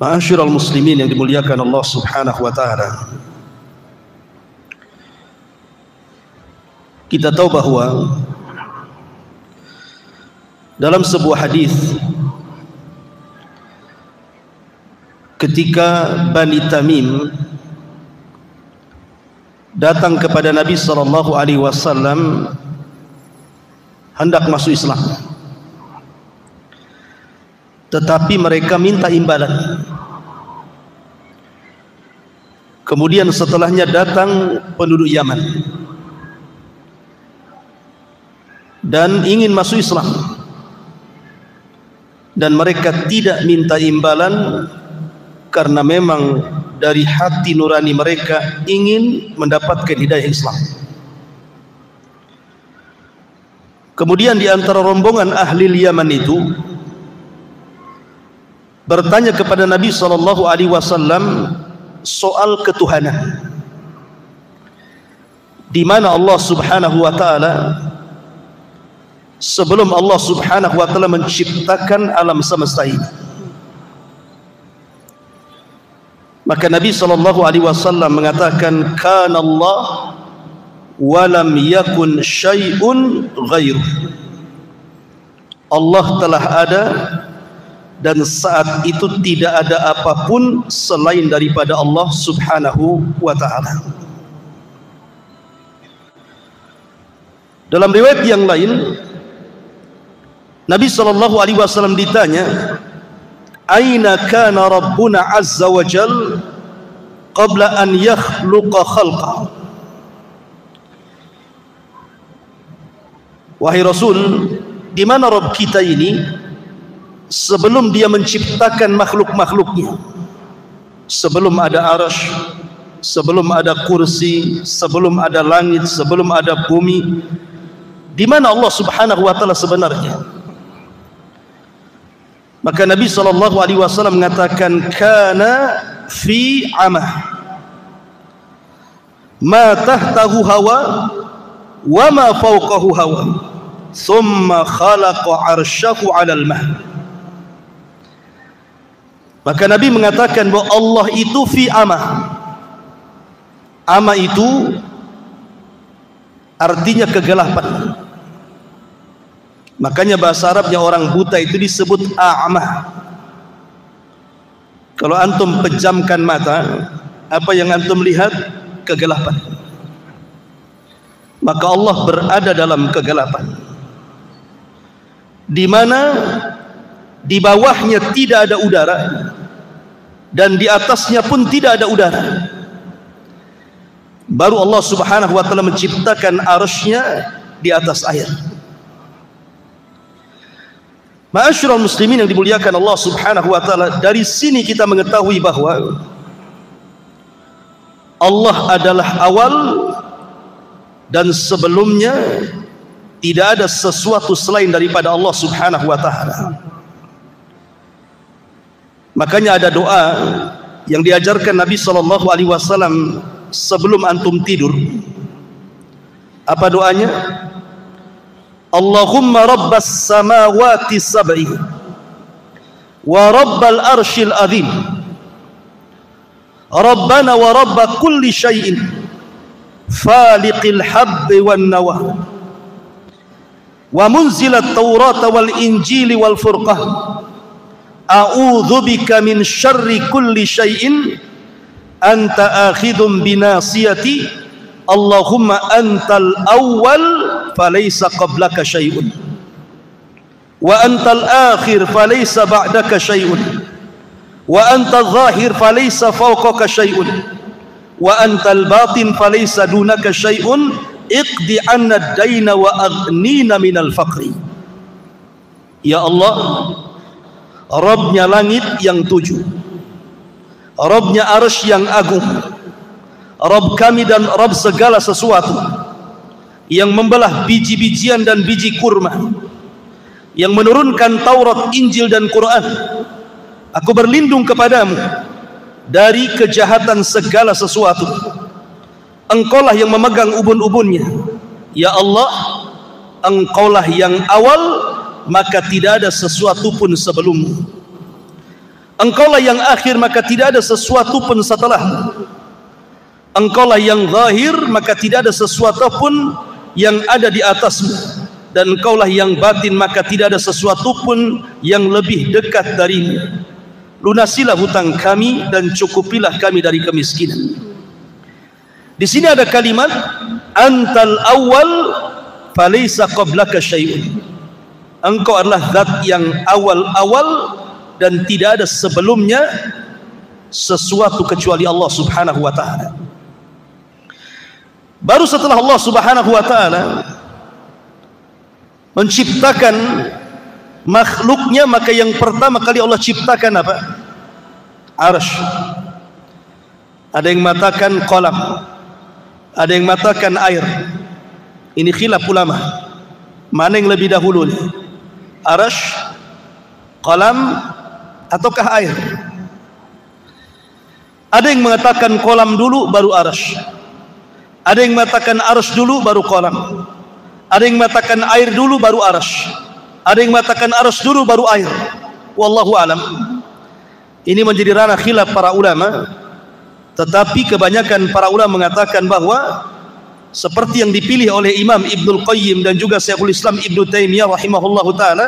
Ma'asyiral muslimin yang dimuliakan Allah Subhanahu wa taala. Kita tahu bahwa dalam sebuah hadis ketika Bani Tamim datang kepada Nabi sallallahu alaihi wasallam hendak masuk Islam, tetapi mereka minta imbalan. Kemudian setelahnya datang penduduk Yaman dan ingin masuk Islam, dan mereka tidak minta imbalan karena memang dari hati nurani mereka ingin mendapatkan hidayah Islam. Kemudian di antara rombongan ahli Yaman itu bertanya kepada Nabi SAW soal ketuhanan, di mana Allah Subhanahu wa taala sebelum Allah Subhanahu wa taala menciptakan alam semesta ini, maka Nabi SAW mengatakan kana Allah wa lam yakun syai'un ghairuh. Allah telah ada dan saat itu tidak ada apapun selain daripada Allah Subhanahu wa ta'ala. Dalam riwayat yang lain, Nabi SAW ditanya, aina kana Rabbuna azza wa jal qabla an yakhluqa khalqa. Wahai Rasul, di mana Rabb kita ini sebelum dia menciptakan makhluk-makhluknya, sebelum ada arasy, sebelum ada kursi, sebelum ada langit, sebelum ada bumi, di mana Allah Subhanahu wa taala sebenarnya? Maka Nabi SAW mengatakan kana fi amah ma tahtahu hawa wa ma fawqahu hawa thumma khalaqa arsyahu 'alal ma'. Maka Nabi mengatakan bahwa Allah itu fi amah. Amah itu artinya kegelapan. Makanya bahasa Arabnya orang buta itu disebut a'mah. Kalau antum pejamkan mata, apa yang antum lihat? Kegelapan. Maka Allah berada dalam kegelapan, di mana di bawahnya tidak ada udara dan di atasnya pun tidak ada udara. Baru Allah Subhanahu wa taala menciptakan arsy-Nya di atas air. Ma'asyiral muslimin yang dimuliakan Allah Subhanahu wa taala, dari sini kita mengetahui bahwa Allah adalah awal dan sebelumnya tidak ada sesuatu selain daripada Allah Subhanahu wa taala. Makanya ada doa yang diajarkan Nabi SAW sebelum antum tidur. Apa doanya? Allahumma rabbas samawati sab'i wa rabbal arshil azim, rabbana wa rabba kulli syai'in, faliqil habbi wan nawa, wa munzilat taurata wal injili wal furqah, a'udzu bika min syarri kulli syai'in anta akhidhum binasiyati, Allahumma antal awwal falaysa qablaka syai'un wa antal akhir falaysa ba'daka syai'un wa antal zahir falaysa fawqaka syai'un wa antal batin falaysa dunaka syai'un iqdi 'anna ad-daina wa aghnina minal faqri. Ya Allah, Rabbnya langit yang tujuh, Rabbnya arsy yang agung, Rabb kami dan Rabb segala sesuatu, yang membelah biji-bijian dan biji kurma, yang menurunkan Taurat, Injil dan Quran. Aku berlindung kepadamu dari kejahatan segala sesuatu. Engkaulah yang memegang ubun-ubunnya. Ya Allah, Engkaulah yang awal, maka tidak ada sesuatu pun sebelummu. Engkaulah yang akhir, maka tidak ada sesuatu pun setelahmu. Engkaulah yang zahir, maka tidak ada sesuatu pun yang ada di atasmu. Dan engkaulah yang batin, maka tidak ada sesuatu pun yang lebih dekat darimu. Lunasilah hutang kami dan cukupilah kami dari kemiskinan. Di sini ada kalimat antal awal falaysa qablaka syai'un. Engkau adalah zat yang awal-awal dan tidak ada sebelumnya sesuatu kecuali Allah Subhanahu wa taala. Baru setelah Allah Subhanahu wa taala menciptakan makhluknya, maka yang pertama kali Allah ciptakan apa? Arsy. Ada yang mengatakan qalam, ada yang mengatakan air. Ini khilaf ulama, mana yang lebih dahulu, arsy, qalam ataukah air? Ada yang mengatakan qalam dulu baru arsy, ada yang mengatakan arsy dulu baru qalam, ada yang mengatakan air dulu baru arsy, ada yang mengatakan arsy dulu baru air. Wallahu alam. Ini menjadi ranah khilaf para ulama, tetapi kebanyakan para ulama mengatakan bahwa seperti yang dipilih oleh Imam Ibnul Qayyim dan juga Syekhul Islam Ibnu Taimiyah rahimahullahu taala,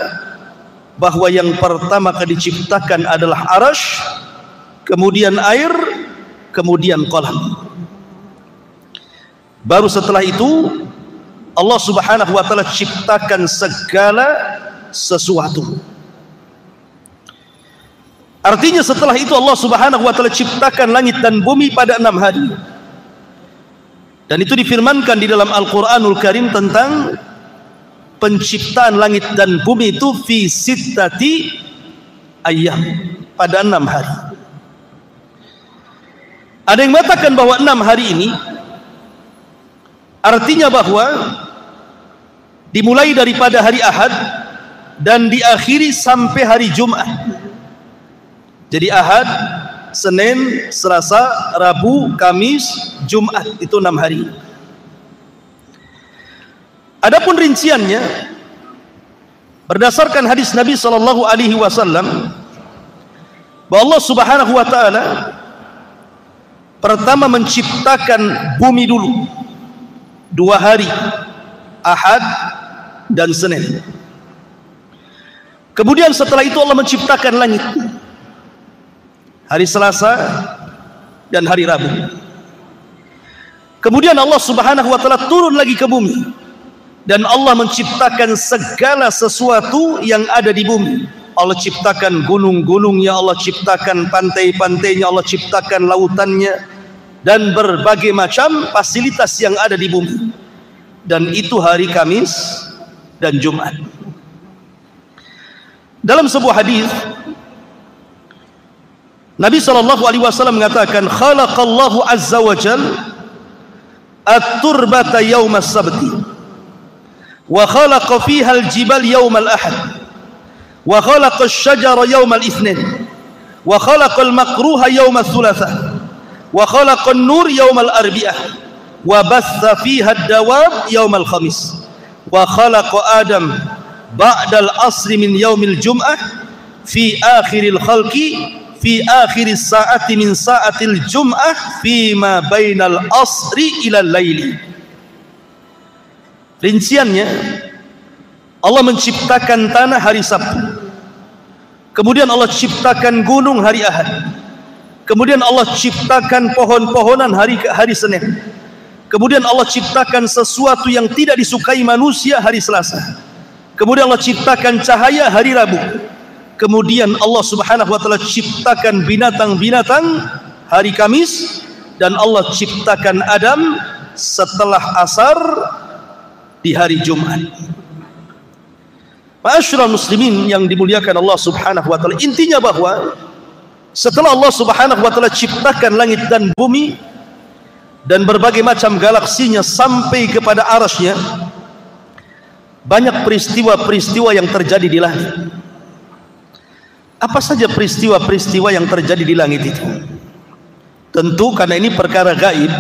bahwa yang pertama kali diciptakan adalah arsy, kemudian air, kemudian qalam. Baru setelah itu Allah Subhanahu wa taala ciptakan segala sesuatu. Artinya setelah itu Allah Subhanahu wa taala ciptakan langit dan bumi pada 6 hari. Dan itu difirmankan di dalam Al-Qur'anul Karim tentang penciptaan langit dan bumi itu fi sittati ayyam, pada 6 hari. Ada yang mengatakan bahwa 6 hari ini artinya bahwa dimulai daripada hari Ahad dan diakhiri sampai hari Jumat. Jadi Ahad, Senin, Selasa, Rabu, Kamis, Jumat, itu 6 hari. Adapun rinciannya berdasarkan hadis Nabi sallallahu alaihi wasallam bahwa Allah Subhanahu wa taala pertama menciptakan bumi dulu 2 hari, Ahad dan Senin. Kemudian setelah itu Allah menciptakan langit, hari Selasa dan hari Rabu. Kemudian Allah Subhanahu wa taala turun lagi ke bumi dan Allah menciptakan segala sesuatu yang ada di bumi. Allah ciptakan gunung-gunungnya, Allah ciptakan pantai-pantainya, Allah ciptakan lautannya dan berbagai macam fasilitas yang ada di bumi. Dan itu hari Kamis dan Jumat. Dalam sebuah hadis Nabi sallallahu alaihi wasallam mengatakan, khalaqallahu azza wa jalla at-turbata yawm as-sabti wa khalaqa fiha al-jibal yawm al-ahad wa khalaqa ash-shajara yawm al-ithnin wa khalaqa al-makruha yawm al-thulatha wa khalaqa an-nur yawm al-arbi'ah wa batha fiha ad-dawab yawm al-khamis wa khalaqa adam ba'da al-asri min yawm al-jum'ah fi akhir al-khalqi fi akhir saati min saatil jum'ah fi ma bainal asri ila laili. Rinciannya, Allah menciptakan tanah hari Sabtu, kemudian Allah ciptakan gunung hari Ahad, kemudian Allah ciptakan pohon-pohonan hari Senin, kemudian Allah ciptakan sesuatu yang tidak disukai manusia hari Selasa, kemudian Allah ciptakan cahaya hari Rabu, kemudian Allah Subhanahu wa taala ciptakan binatang-binatang hari Kamis, dan Allah ciptakan Adam setelah asar di hari Jumat. Ma'asyiral muslimin yang dimuliakan Allah Subhanahu wa taala, intinya bahwa setelah Allah Subhanahu wa taala ciptakan langit dan bumi dan berbagai macam galaksinya sampai kepada arasy-Nya, banyak peristiwa-peristiwa yang terjadi di langit. Apa saja peristiwa-peristiwa yang terjadi di langit itu? Tentu karena ini perkara gaib,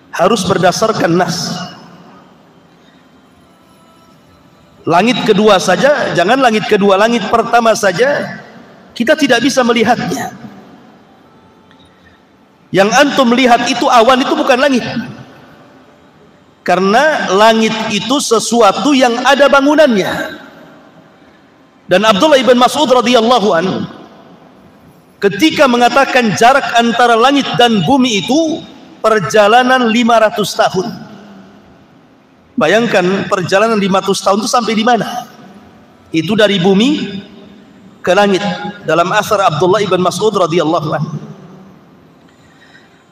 harus berdasarkan nas. Langit kedua saja, jangan langit kedua, langit pertama saja kita tidak bisa melihatnya. Yang antum lihat itu awan, itu bukan langit. Karena langit itu sesuatu yang ada bangunannya. Dan Abdullah ibn Mas'ud radhiyallahu an ketika mengatakan jarak antara langit dan bumi itu perjalanan 500 tahun. Bayangkan perjalanan 500 tahun itu sampai di mana? Itu dari bumi ke langit. Dalam asar Abdullah ibn Mas'ud radhiyallahu an.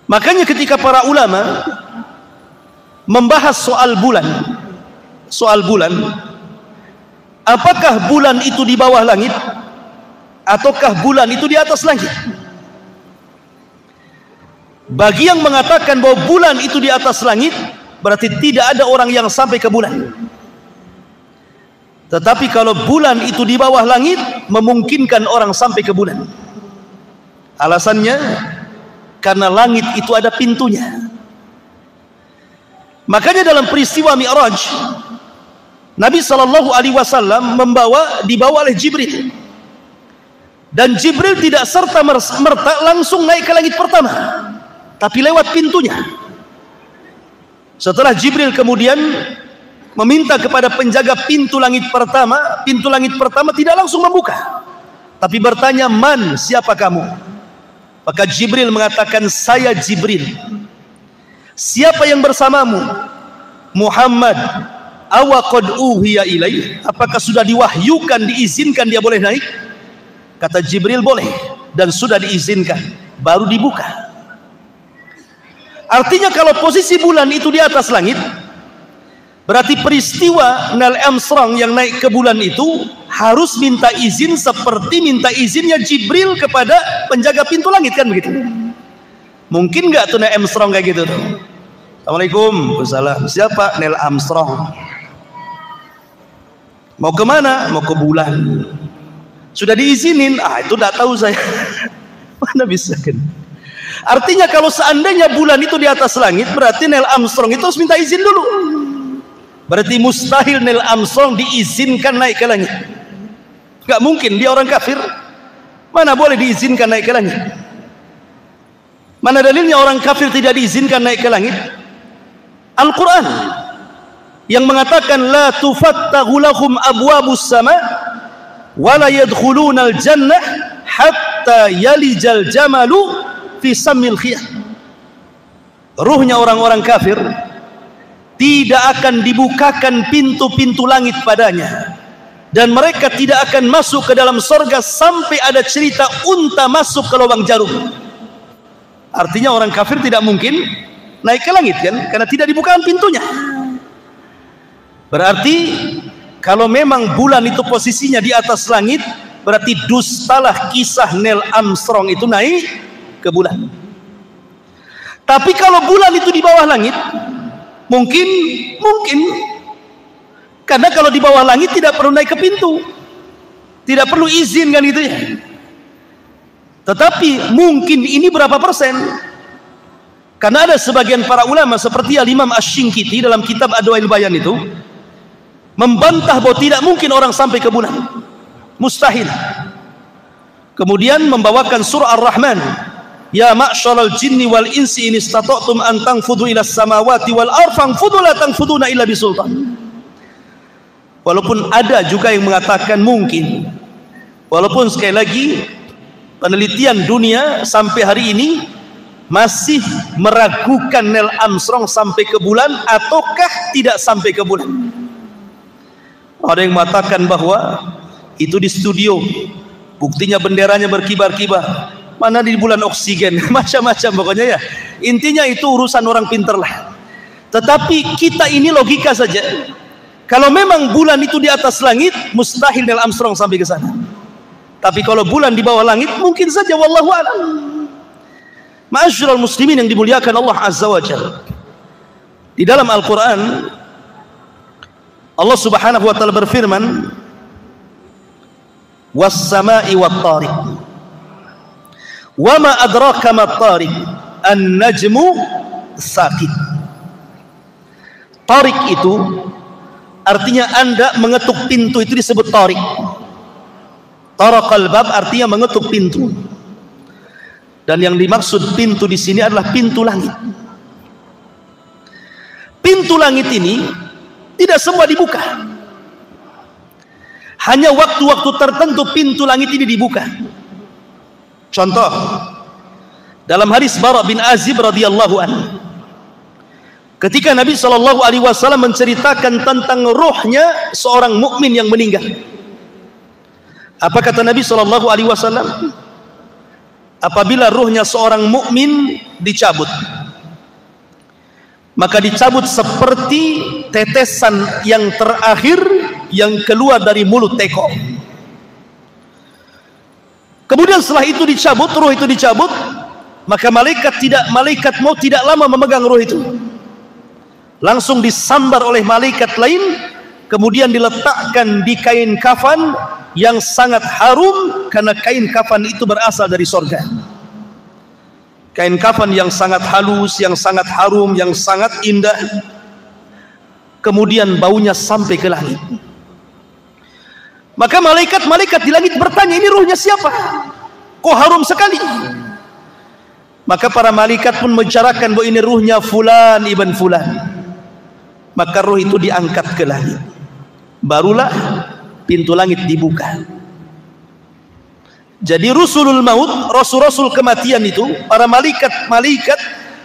Makanya ketika para ulama membahas soal bulan, apakah bulan itu di bawah langit ataukah bulan itu di atas langit? Bagi yang mengatakan bahwa bulan itu di atas langit, berarti tidak ada orang yang sampai ke bulan. Tetapi kalau bulan itu di bawah langit, memungkinkan orang sampai ke bulan. Alasannya karena langit itu ada pintunya. Makanya dalam peristiwa Mi'raj, Nabi SAW dibawa oleh Jibril, dan Jibril tidak serta-merta langsung naik ke langit pertama, tapi lewat pintunya. Setelah Jibril kemudian meminta kepada penjaga pintu langit pertama tidak langsung membuka, tapi bertanya, "Man, siapa kamu?" Maka Jibril mengatakan, "Saya Jibril." "Siapa yang bersamamu?" "Muhammad." "Awa qad uhiya ilaih." Apakah sudah diwahyukan, diizinkan dia boleh naik? Kata Jibril, boleh, dan sudah diizinkan, baru dibuka. Artinya kalau posisi bulan itu di atas langit, berarti peristiwa Neil Armstrong yang naik ke bulan itu harus minta izin seperti minta izinnya Jibril kepada penjaga pintu langit, kan begitu? Mungkin nggak tuh Neil Armstrong kayak gitu tuh? Assalamualaikum. Waalaikumsalam. Siapa? Neil Armstrong. Mau kemana? Mau ke bulan. Sudah diizinin? Itu tidak tahu saya. Mana bisa kan? Artinya kalau seandainya bulan itu di atas langit, berarti Neil Armstrong itu harus minta izin dulu. Berarti mustahil Neil Armstrong diizinkan naik ke langit. Gak mungkin, dia orang kafir. Mana boleh diizinkan naik ke langit? Mana dalilnya orang kafir tidak diizinkan naik ke langit? Al-Quran yang mengatakan, "La tufattahu lahum abwabus sama wa la yadkhuluna al-jannah hatta yalijal jamalu fi sammil khiyah." Ruhnya orang-orang kafir tidak akan dibukakan pintu-pintu langit padanya, dan mereka tidak akan masuk ke dalam sorga sampai ada cerita unta masuk ke lubang jarum. Artinya orang kafir tidak mungkin naik ke langit, kan? Karena tidak dibukakan pintunya. Berarti kalau memang bulan itu posisinya di atas langit, berarti dustalah kisah Neil Armstrong itu naik ke bulan. Tapi kalau bulan itu di bawah langit, mungkin karena kalau di bawah langit tidak perlu naik ke pintu, tidak perlu izin, kan gitu ya. Tetapi mungkin ini berapa persen? Karena ada sebagian para ulama seperti Al-Imam Asy-Syinkiti dalam kitab Adwail Bayan itu membantah bahwa tidak mungkin orang sampai ke bulan, mustahil. Kemudian membawakan surah Ar-Rahman, "Ya ma'syaral jinni wal insi in istata'tum an tanfudu ila samawati wal ardh fanfudu la tanfuduna illa bisultan." Walaupun ada juga yang mengatakan mungkin, walaupun sekali lagi penelitian dunia sampai hari ini masih meragukan Neil Armstrong sampai ke bulan ataukah tidak sampai ke bulan. Ada yang mengatakan bahwa itu di studio, buktinya benderanya berkibar-kibar. Mana di bulan oksigen, macam-macam pokoknya ya. Intinya itu urusan orang pinter lah. Tetapi kita ini logika saja. Kalau memang bulan itu di atas langit, mustahil Neil Armstrong sampai ke sana. Tapi kalau bulan di bawah langit, mungkin saja, wallahu a'lam. Ma'asyiral muslimin yang dimuliakan Allah Azza wa Jalla, di dalam Al-Quran Allah Subhanahu wa ta'ala berfirman, "Was-sama'i wat-tariq." Wa ma adraka mat-tariq, an-najmu saqit. Tariq itu artinya Anda mengetuk pintu, itu disebut tariq. Taraqal bab artinya mengetuk pintu. Dan yang dimaksud pintu di sini adalah pintu langit. Pintu langit ini tidak semua dibuka. Hanya waktu-waktu tertentu pintu langit ini dibuka. Contoh, dalam hadis Bara bin Azib radhiyallahu anhu, ketika Nabi SAW menceritakan tentang ruhnya seorang mukmin yang meninggal, apa kata Nabi SAW? Apabila ruhnya seorang mukmin dicabut, maka dicabut seperti tetesan yang terakhir yang keluar dari mulut teko. Kemudian setelah itu dicabut, ruh itu dicabut, maka malaikat maut tidak lama memegang ruh itu. Langsung disambar oleh malaikat lain, kemudian diletakkan di kain kafan yang sangat harum, karena kain kafan itu berasal dari sorga. Kain kafan yang sangat halus, yang sangat harum, yang sangat indah. Kemudian baunya sampai ke langit. Maka malaikat di langit bertanya, ini ruhnya siapa? Kok harum sekali? Maka para malaikat pun membicarakan bahwa ini ruhnya fulan ibn fulan. Maka ruh itu diangkat ke langit. Barulah pintu langit dibuka. Jadi rusulul maut, rasul-rasul kematian itu, para malaikat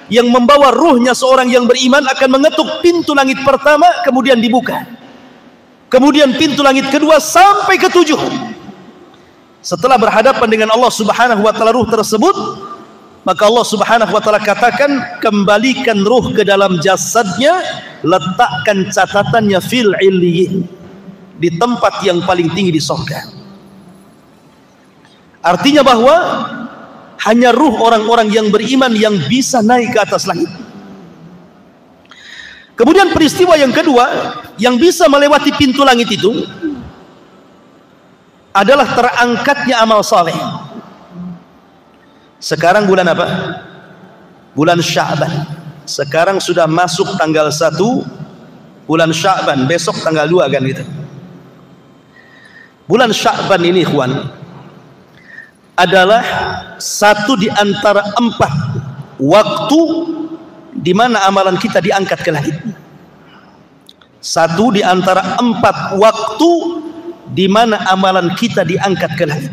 yang membawa ruhnya seorang yang beriman akan mengetuk pintu langit pertama, kemudian dibuka. Kemudian pintu langit kedua sampai ke-7. Setelah berhadapan dengan Allah Subhanahu wa taala ruh tersebut, maka Allah Subhanahu wa taala katakan, kembalikan ruh ke dalam jasadnya, letakkan catatannya fil illiyin, di tempat yang paling tinggi di surga. Artinya bahwa hanya ruh orang-orang yang beriman yang bisa naik ke atas langit. Kemudian peristiwa yang kedua yang bisa melewati pintu langit itu adalah terangkatnya amal saleh. Sekarang bulan apa? Bulan Sya'ban. Sekarang sudah masuk tanggal 1 bulan Sya'ban, besok tanggal 2 kan gitu. Bulan Sya'ban ini ikhwan adalah satu di antara 4 waktu di mana amalan kita diangkat ke langit. Satu di antara 4 waktu di mana amalan kita diangkat ke langit.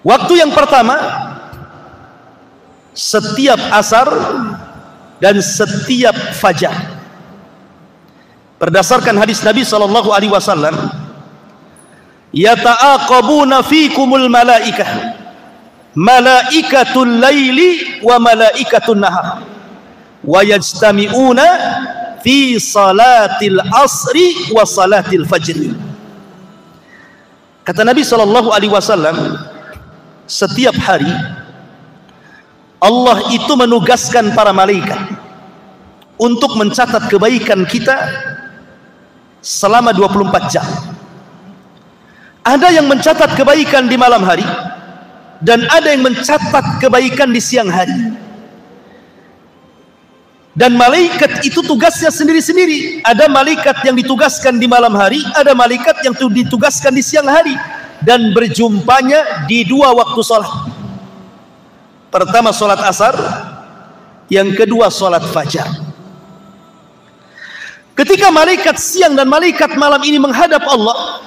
Waktu yang pertama, setiap asar dan setiap fajar. Berdasarkan hadis Nabi SAW, yata'aqabuna fikumul malaikah, malaikatul laili wa malaikatul nahar, wa yajtami'una fi salatil asri wa salatil fajri. Kata Nabi SAW, setiap hari Allah itu menugaskan para malaikat untuk mencatat kebaikan kita selama 24 jam. Ada yang mencatat kebaikan di malam hari dan ada yang mencatat kebaikan di siang hari. Dan malaikat itu tugasnya sendiri-sendiri. Ada malaikat yang ditugaskan di malam hari, ada malaikat yang ditugaskan di siang hari, dan berjumpanya di 2 waktu sholat. Pertama sholat asar, yang kedua sholat fajar. Ketika malaikat siang dan malaikat malam ini menghadap Allah,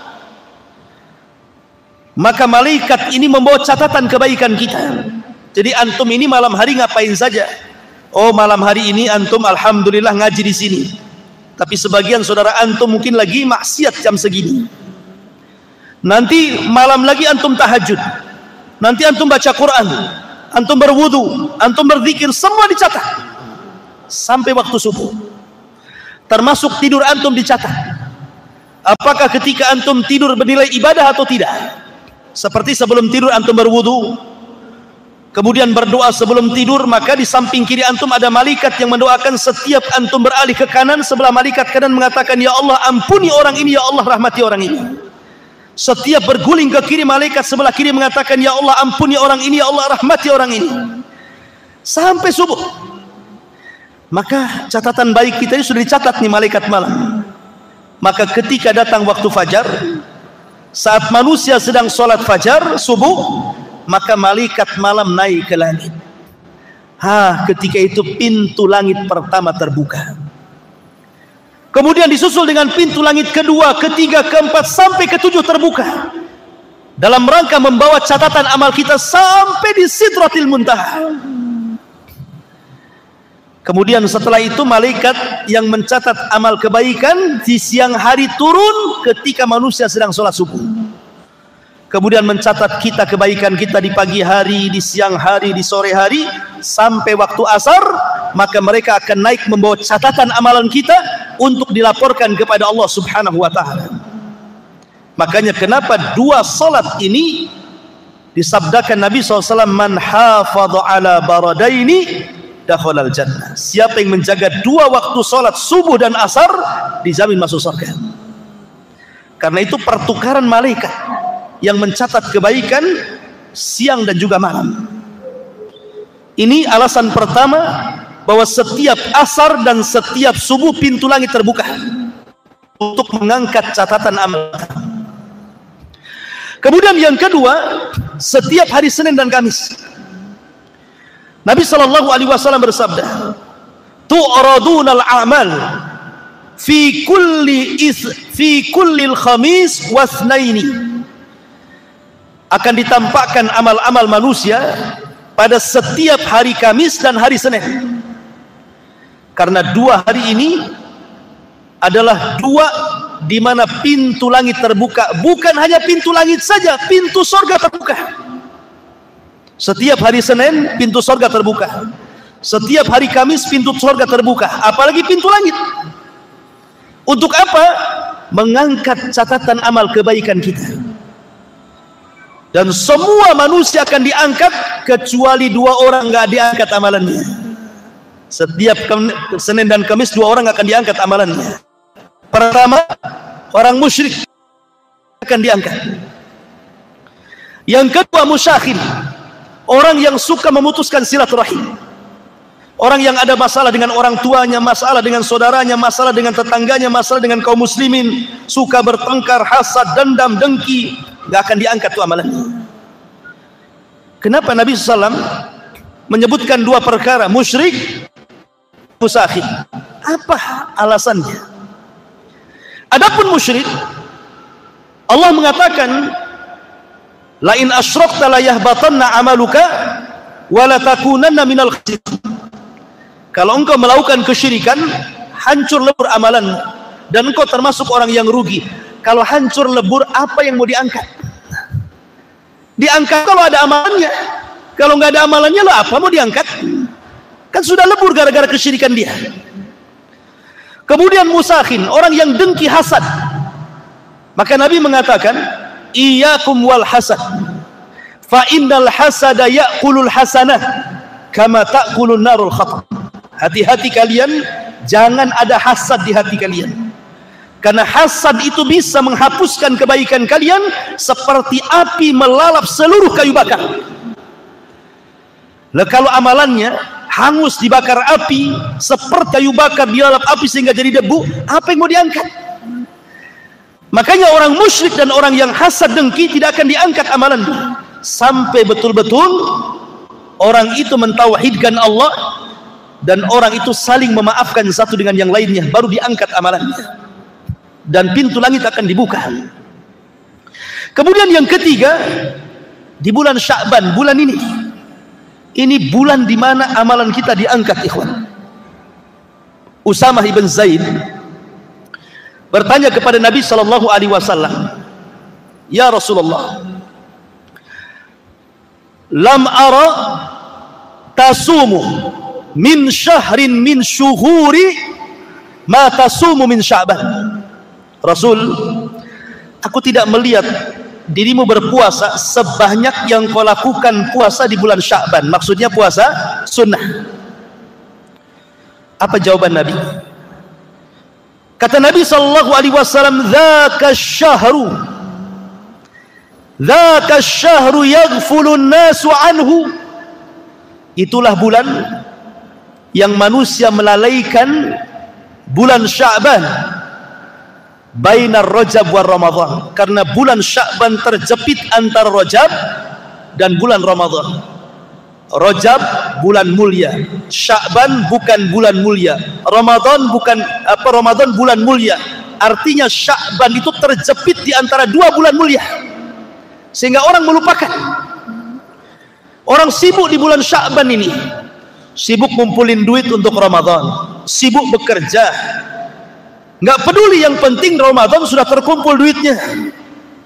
maka malaikat ini membawa catatan kebaikan kita. Jadi antum ini malam hari ngapain saja? Oh, malam hari ini antum alhamdulillah ngaji di sini. Tapi sebagian saudara antum mungkin lagi maksiat jam segini. Nanti malam lagi antum tahajud. Nanti antum baca Quran, antum berwudu, antum berzikir, semua dicatat sampai waktu subuh. Termasuk tidur antum dicatat. Apakah ketika antum tidur bernilai ibadah atau tidak? Seperti sebelum tidur antum berwudu, kemudian berdoa sebelum tidur, maka di samping kiri antum ada malaikat yang mendoakan. Setiap antum beralih ke kanan, sebelah malaikat kanan mengatakan, ya Allah ampuni orang ini, ya Allah rahmati orang ini. Setiap berguling ke kiri, malaikat sebelah kiri mengatakan, ya Allah ampuni orang ini, ya Allah rahmati orang ini. Sampai subuh. Maka catatan baik kita ini sudah dicatat nih malaikat malam. Maka ketika datang waktu fajar, saat manusia sedang sholat fajar subuh, maka malaikat malam naik ke langit. Ketika itu pintu langit pertama terbuka. Kemudian disusul dengan pintu langit kedua, ketiga, keempat, sampai ketujuh terbuka. Dalam rangka membawa catatan amal kita sampai di Sidratil Muntaha. Kemudian setelah itu malaikat yang mencatat amal kebaikan di siang hari turun ketika manusia sedang sholat subuh. Kemudian mencatat kita kebaikan kita di pagi hari, di siang hari, di sore hari, sampai waktu asar. Maka mereka akan naik membawa catatan amalan kita untuk dilaporkan kepada Allah Subhanahu wa ta'ala. Makanya kenapa dua salat ini disabdakan Nabi SAW, man hafadha ala baradaini dakhalal jannah. Siapa yang menjaga dua waktu salat subuh dan asar dijamin masuk surga. Karena itu pertukaran malaikat yang mencatat kebaikan siang dan juga malam. Ini alasan pertama bahwa setiap asar dan setiap subuh pintu langit terbuka untuk mengangkat catatan amal. Kemudian yang kedua, setiap hari Senin dan Kamis Nabi SAW bersabda, tu'radunal a'mal fi kulli khamis wasnaini. Akan ditampakkan amal-amal manusia pada setiap hari Kamis dan hari Senin. Karena dua hari ini adalah dua di mana pintu langit terbuka. Bukan hanya pintu langit saja, pintu surga terbuka. Setiap hari Senin pintu surga terbuka. Setiap hari Kamis pintu surga terbuka. Apalagi pintu langit. Untuk apa? Mengangkat catatan amal kebaikan kita. Dan semua manusia akan diangkat kecuali dua orang nggak diangkat amalannya. Setiap Senin dan Kamis dua orang akan diangkat amalannya. Pertama, orang musyrik akan diangkat. Yang kedua, musyakhir, orang yang suka memutuskan silaturahim. Orang yang ada masalah dengan orang tuanya, masalah dengan saudaranya, masalah dengan tetangganya, masalah dengan kaum muslimin, suka bertengkar, hasad, dendam, dengki, nggak akan diangkat tuh amalannya. Kenapa Nabi SAW menyebutkan dua perkara, musyrik, musyakhir? Apa alasannya? Adapun musyrik, Allah mengatakan, la in asyrakta la yahbatanna amaluka wa la takunanna minal khasirin. Kalau engkau melakukan kesyirikan, hancur lebur amalanmu dan engkau termasuk orang yang rugi. Kalau hancur lebur, apa yang mau diangkat? Diangkat kalau ada amalannya. Kalau nggak ada amalannya, lo apa mau diangkat? Kan sudah lebur gara-gara kesyirikan dia. Kemudian musakhin, orang yang dengki, hasad. Maka Nabi mengatakan, iyyakum wal hasad, fa innal hasada ya'kulul hasanah kama ta'kulun narul khatab. Hati-hati kalian, jangan ada hasad di hati kalian. Karena hasad itu bisa menghapuskan kebaikan kalian seperti api melalap seluruh kayu bakar. Nah, kalau amalannya hangus dibakar api, seperti kayu bakar dilalap api sehingga jadi debu, apa yang mau diangkat? Makanya orang musyrik dan orang yang hasad dengki tidak akan diangkat amalannya sampai betul-betul orang itu mentauhidkan Allah dan orang itu saling memaafkan satu dengan yang lainnya, baru diangkat amalannya dan pintu langit akan dibuka. Kemudian yang ketiga, di bulan Sya'ban, bulan ini bulan di mana amalan kita diangkat, ikhwan. Usamah ibn Zaid bertanya kepada Nabi SAW, ya Rasulullah, lam ara tasumu min syahrin min syuhuri ma tasumu min Sya'ban. Rasul, aku tidak melihat dirimu berpuasa sebanyak yang kau lakukan puasa di bulan Sya'ban. Maksudnya puasa sunnah. Apa jawaban Nabi? Kata Nabi SAW, dzaka syahru yaghfulun nasu anhu. Itulah bulan yang manusia melalaikan bulan Sya'ban. bainar Rajab wa Ramadan, karena bulan Sya'ban terjepit antara Rajab dan bulan Ramadan. Rajab bulan mulia, Sya'ban bukan bulan mulia, Ramadan bulan mulia. Artinya Sya'ban itu terjepit di antara dua bulan mulia, sehingga orang melupakan. Orang sibuk di bulan Sya'ban ini, sibuk ngumpulin duit untuk Ramadan, sibuk bekerja, nggak peduli, yang penting Ramadan sudah terkumpul duitnya.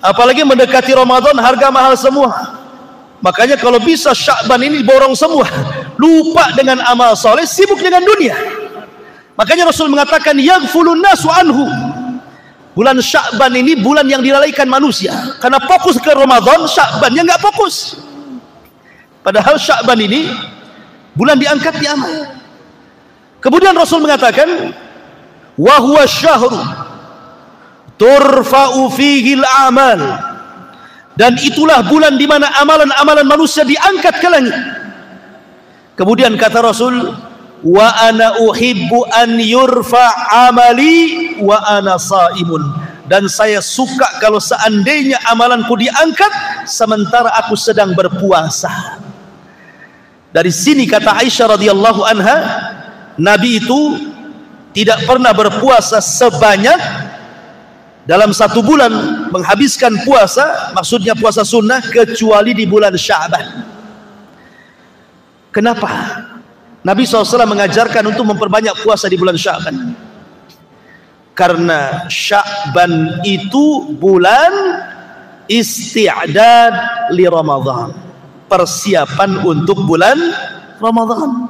Apalagi mendekati Ramadan, harga mahal semua. Makanya kalau bisa Sya'ban ini borong semua, lupa dengan amal soleh, sibuk dengan dunia. Makanya Rasul mengatakan yaghfulun nasu anhu. Bulan Sya'ban ini bulan yang dilalaikan manusia, karena fokus ke Ramadan, Sya'bannya nggak fokus. Padahal Sya'ban ini bulan diangkat di amal. Kemudian Rasul mengatakan wa huwa syahru turfa'u fihi al-a'mal, dan itulah bulan di mana amalan-amalan manusia diangkat ke langit. Kemudian kata Rasul, wa ana uhibbu an yurfa amali wa ana saimun, dan saya suka kalau seandainya amalanku diangkat sementara aku sedang berpuasa. Dari sini kata Aisyah radhiyallahu anha, Nabi itu tidak pernah berpuasa sebanyak dalam satu bulan, menghabiskan puasa, maksudnya puasa sunnah, kecuali di bulan Sya'ban. Kenapa? Nabi SAW mengajarkan untuk memperbanyak puasa di bulan Sya'ban, karena Sya'ban itu bulan isti'dad li Ramadan, persiapan untuk bulan Ramadan.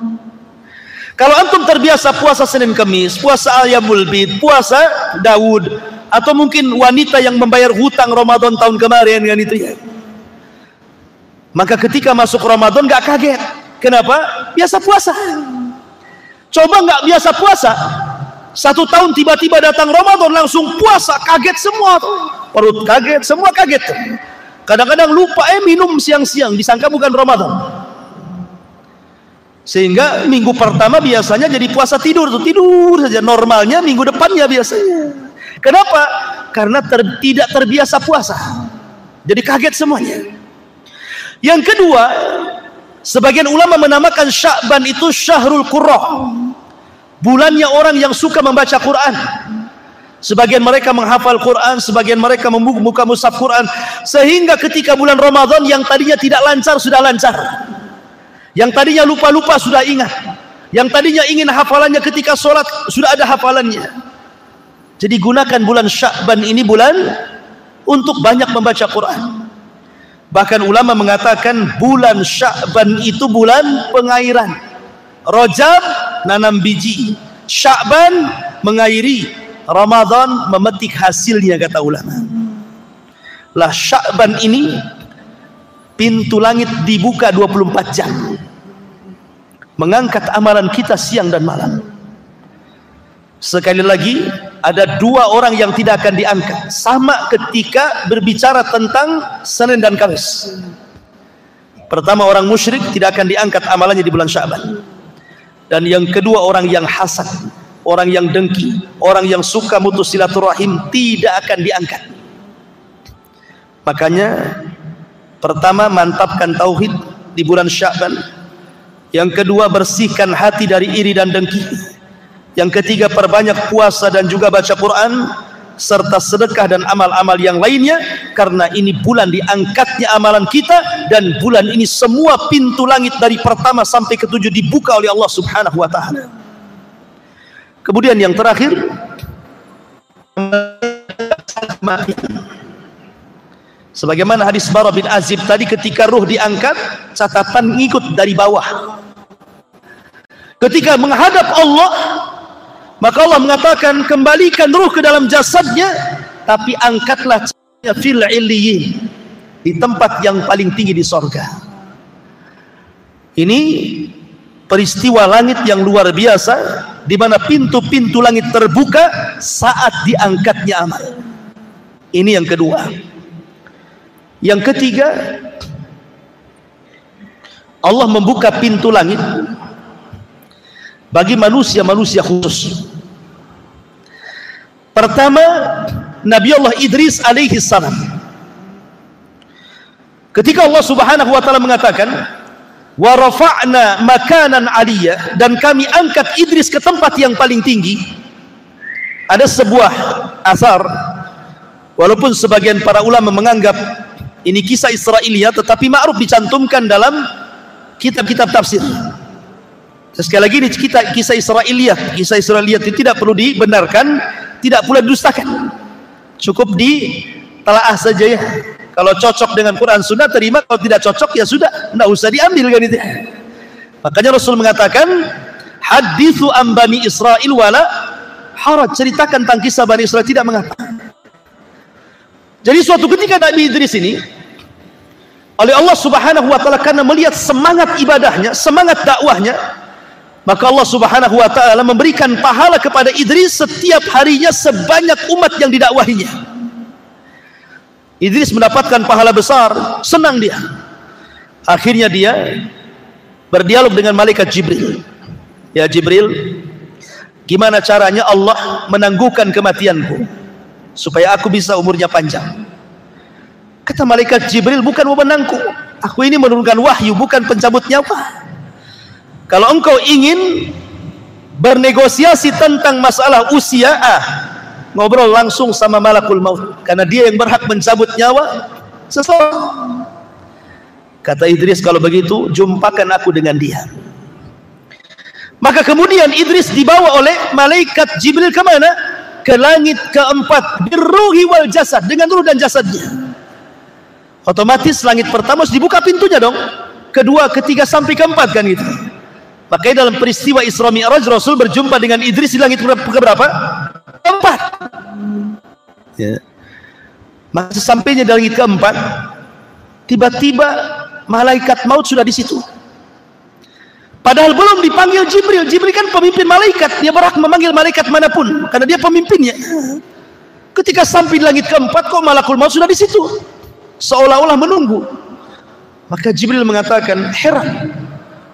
Kalau antum terbiasa puasa Senin Kamis, puasa Ayyamul Bid, puasa Daud, atau mungkin wanita yang membayar hutang Ramadan tahun kemarin kan itu ya, maka ketika masuk Ramadan gak kaget. Kenapa? Biasa puasa. Coba gak biasa puasa, 1 tahun tiba-tiba datang Ramadan langsung puasa, kaget semua tuh. Perut kaget, semua kaget tuh. Kadang-kadang lupa minum siang-siang, disangka bukan Ramadan. Sehingga minggu pertama biasanya jadi puasa tidur saja, normalnya minggu depannya biasanya. Kenapa? Karena tidak terbiasa puasa, jadi kaget semuanya. Yang kedua, sebagian ulama menamakan Sya'ban itu Syahrul Qurra, bulannya orang yang suka membaca Quran. Sebagian mereka menghafal Quran, sebagian mereka membuka mushaf Quran, sehingga ketika bulan Ramadan yang tadinya tidak lancar sudah lancar, yang tadinya lupa-lupa sudah ingat, yang tadinya ingin hafalannya ketika sholat sudah ada hafalannya. Jadi gunakan bulan Sya'ban ini bulan untuk banyak membaca Quran. Bahkan ulama mengatakan bulan Sya'ban itu bulan pengairan. Rajab nanam biji, Sya'ban mengairi, Ramadan memetik hasilnya kata ulama. Lah Sya'ban ini pintu langit dibuka 24 jam, mengangkat amalan kita siang dan malam. Sekali lagi, ada 2 orang yang tidak akan diangkat sama ketika berbicara tentang Senin dan Kamis. Pertama, orang musyrik tidak akan diangkat amalannya di bulan Sya'ban. Dan yang kedua, orang yang hasad, orang yang dengki, orang yang suka mutus silaturahim tidak akan diangkat. Makanya pertama, mantapkan tauhid di bulan Sya'ban. Yang kedua, bersihkan hati dari iri dan dengki. Yang ketiga, perbanyak puasa dan juga baca Quran serta sedekah dan amal-amal yang lainnya, karena ini bulan diangkatnya amalan kita, dan bulan ini semua pintu langit dari pertama sampai ke-7 dibuka oleh Allah Subhanahu wa taala. Kemudian yang terakhir, sebagaimana hadis Bara bin Azib tadi, ketika ruh diangkat, catatan ngikut dari bawah. Ketika menghadap Allah, maka Allah mengatakan, kembalikan ruh ke dalam jasadnya, tapi angkatlah fil illiyin, di tempat yang paling tinggi di sorga. Ini peristiwa langit yang luar biasa, di mana pintu-pintu langit terbuka saat diangkatnya amal. Ini yang kedua. Yang ketiga, Allah membuka pintu langit bagi manusia-manusia khusus. Pertama, Nabi Allah Idris alaihi salam. Ketika Allah Subhanahu wa taala mengatakan wa rafa'na makanan aliyya, dan kami angkat Idris ke tempat yang paling tinggi, ada sebuah asar, walaupun sebagian para ulama menganggap ini kisah Israiliyah, tetapi ma'ruf dicantumkan dalam kitab-kitab tafsir. Sekali lagi ini kisah Israiliyah. Kisah Israiliyah itu tidak perlu dibenarkan, tidak pula didustakan, cukup ditelaah saja ya. Kalau cocok dengan Quran Sunnah terima, kalau tidak cocok ya sudah, tidak usah diambil kan itu. Makanya Rasul mengatakan hadithu an bani Israil wala haraj, ceritakan tentang kisah Bani Israil, tidak mengapa. Jadi suatu ketika Nabi Idris ini oleh Allah Subhanahu wa taala, karena melihat semangat ibadahnya, semangat dakwahnya, maka Allah Subhanahu wa taala memberikan pahala kepada Idris setiap harinya sebanyak umat yang didakwahinya. Idris mendapatkan pahala besar, senang dia. Akhirnya dia berdialog dengan malaikat Jibril. Ya Jibril, gimana caranya Allah menangguhkan kematianku supaya aku bisa umurnya panjang? Kata malaikat Jibril, bukan wewenangku, aku ini menurunkan wahyu, bukan pencabut nyawa. Kalau engkau ingin bernegosiasi tentang masalah usia, ngobrol langsung sama malakul maut, karena dia yang berhak mencabut nyawa seseorang. Kata Idris, kalau begitu jumpakan aku dengan dia. Maka kemudian Idris dibawa oleh malaikat Jibril kemana? Ke langit keempat, birruhi wal jasad, dengan ruh dan jasadnya. Otomatis langit pertama dibuka pintunya dong, kedua, ketiga, sampai keempat kan gitu. Makanya dalam peristiwa Isra Mi'raj Rasul berjumpa dengan Idris di langit keberapa? Keempat. Ya. Maka sesampainya di langit keempat, tiba-tiba malaikat maut sudah di situ. Padahal belum dipanggil Jibril. Jibril kan pemimpin malaikat, dia berhak memanggil malaikat manapun karena dia pemimpinnya. Ketika sampai di langit keempat, kok malakul maut sudah di situ, seolah-olah menunggu. Maka Jibril mengatakan, heran,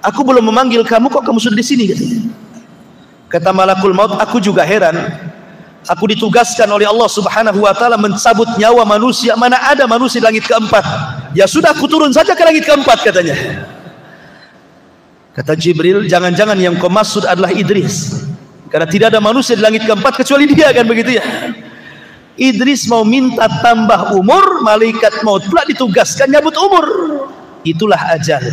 aku belum memanggil kamu, kok kamu sudah di sini? Kata malakul maut, aku juga heran. Aku ditugaskan oleh Allah Subhanahu wa taala mencabut nyawa manusia, mana ada manusia di langit keempat. Ya sudah, aku turun saja ke langit keempat katanya. Kata Jibril, jangan-jangan yang kau maksud adalah Idris, karena tidak ada manusia di langit keempat kecuali dia, kan begitu ya. Idris mau minta tambah umur, malaikat maut pula ditugaskan nyabut umur. Itulah ajal.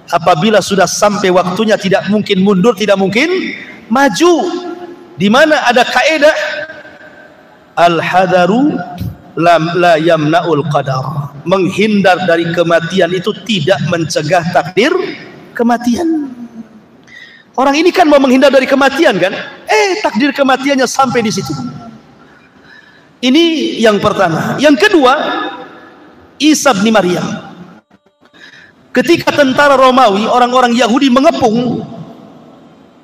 Apabila sudah sampai waktunya, tidak mungkin mundur, tidak mungkin maju. Di mana ada kaidah al-hadaru la yamna'ul qadar, menghindar dari kematian itu tidak mencegah takdir kematian. Orang ini kan mau menghindar dari kematian kan, takdir kematiannya sampai di situ. Ini yang pertama. Yang kedua, Isa bin Maryam. Ketika tentara Romawi, orang-orang Yahudi mengepung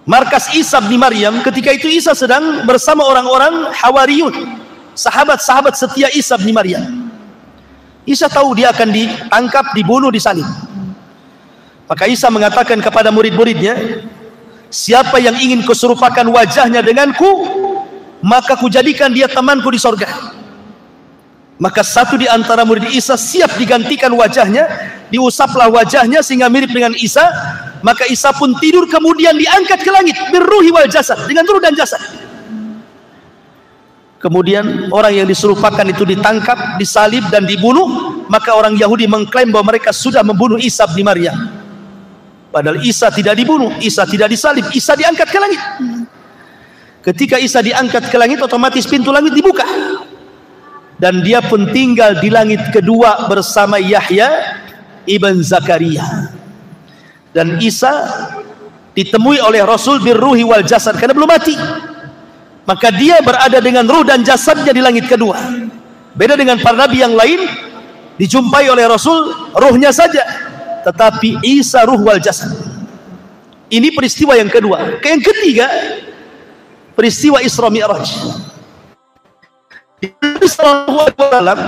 markas Isa bin Maryam, ketika itu Isa sedang bersama orang-orang Hawariyun, sahabat-sahabat setia Isa bin Maryam. Isa tahu dia akan ditangkap, dibunuh, disalib. Maka Isa mengatakan kepada murid-muridnya, siapa yang ingin kuserupakan wajahnya denganku, maka kujadikan dia temanku di sorga. Maka satu di antara murid Isa siap digantikan wajahnya, diusaplah wajahnya sehingga mirip dengan Isa. Maka Isa pun tidur, kemudian diangkat ke langit birruhi wal jasad, dengan ruh dan jasad. Kemudian orang yang diserupakan itu ditangkap, disalib dan dibunuh. Maka orang Yahudi mengklaim bahwa mereka sudah membunuh Isa bin Maryam. Padahal Isa tidak dibunuh, Isa tidak disalib, Isa diangkat ke langit. Ketika Isa diangkat ke langit, otomatis pintu langit dibuka, dan dia pun tinggal di langit kedua bersama Yahya ibn Zakaria. Dan Isa ditemui oleh Rasul birruhi wal jasad, karena belum mati. Maka dia berada dengan ruh dan jasadnya di langit kedua. Beda dengan para nabi yang lain, dijumpai oleh Rasul ruhnya saja, tetapi Isa ruh wal jasad. Ini peristiwa yang kedua. Yang ketiga, peristiwa Isra Mi'raj. Nabi sallallahu alaihi wasallam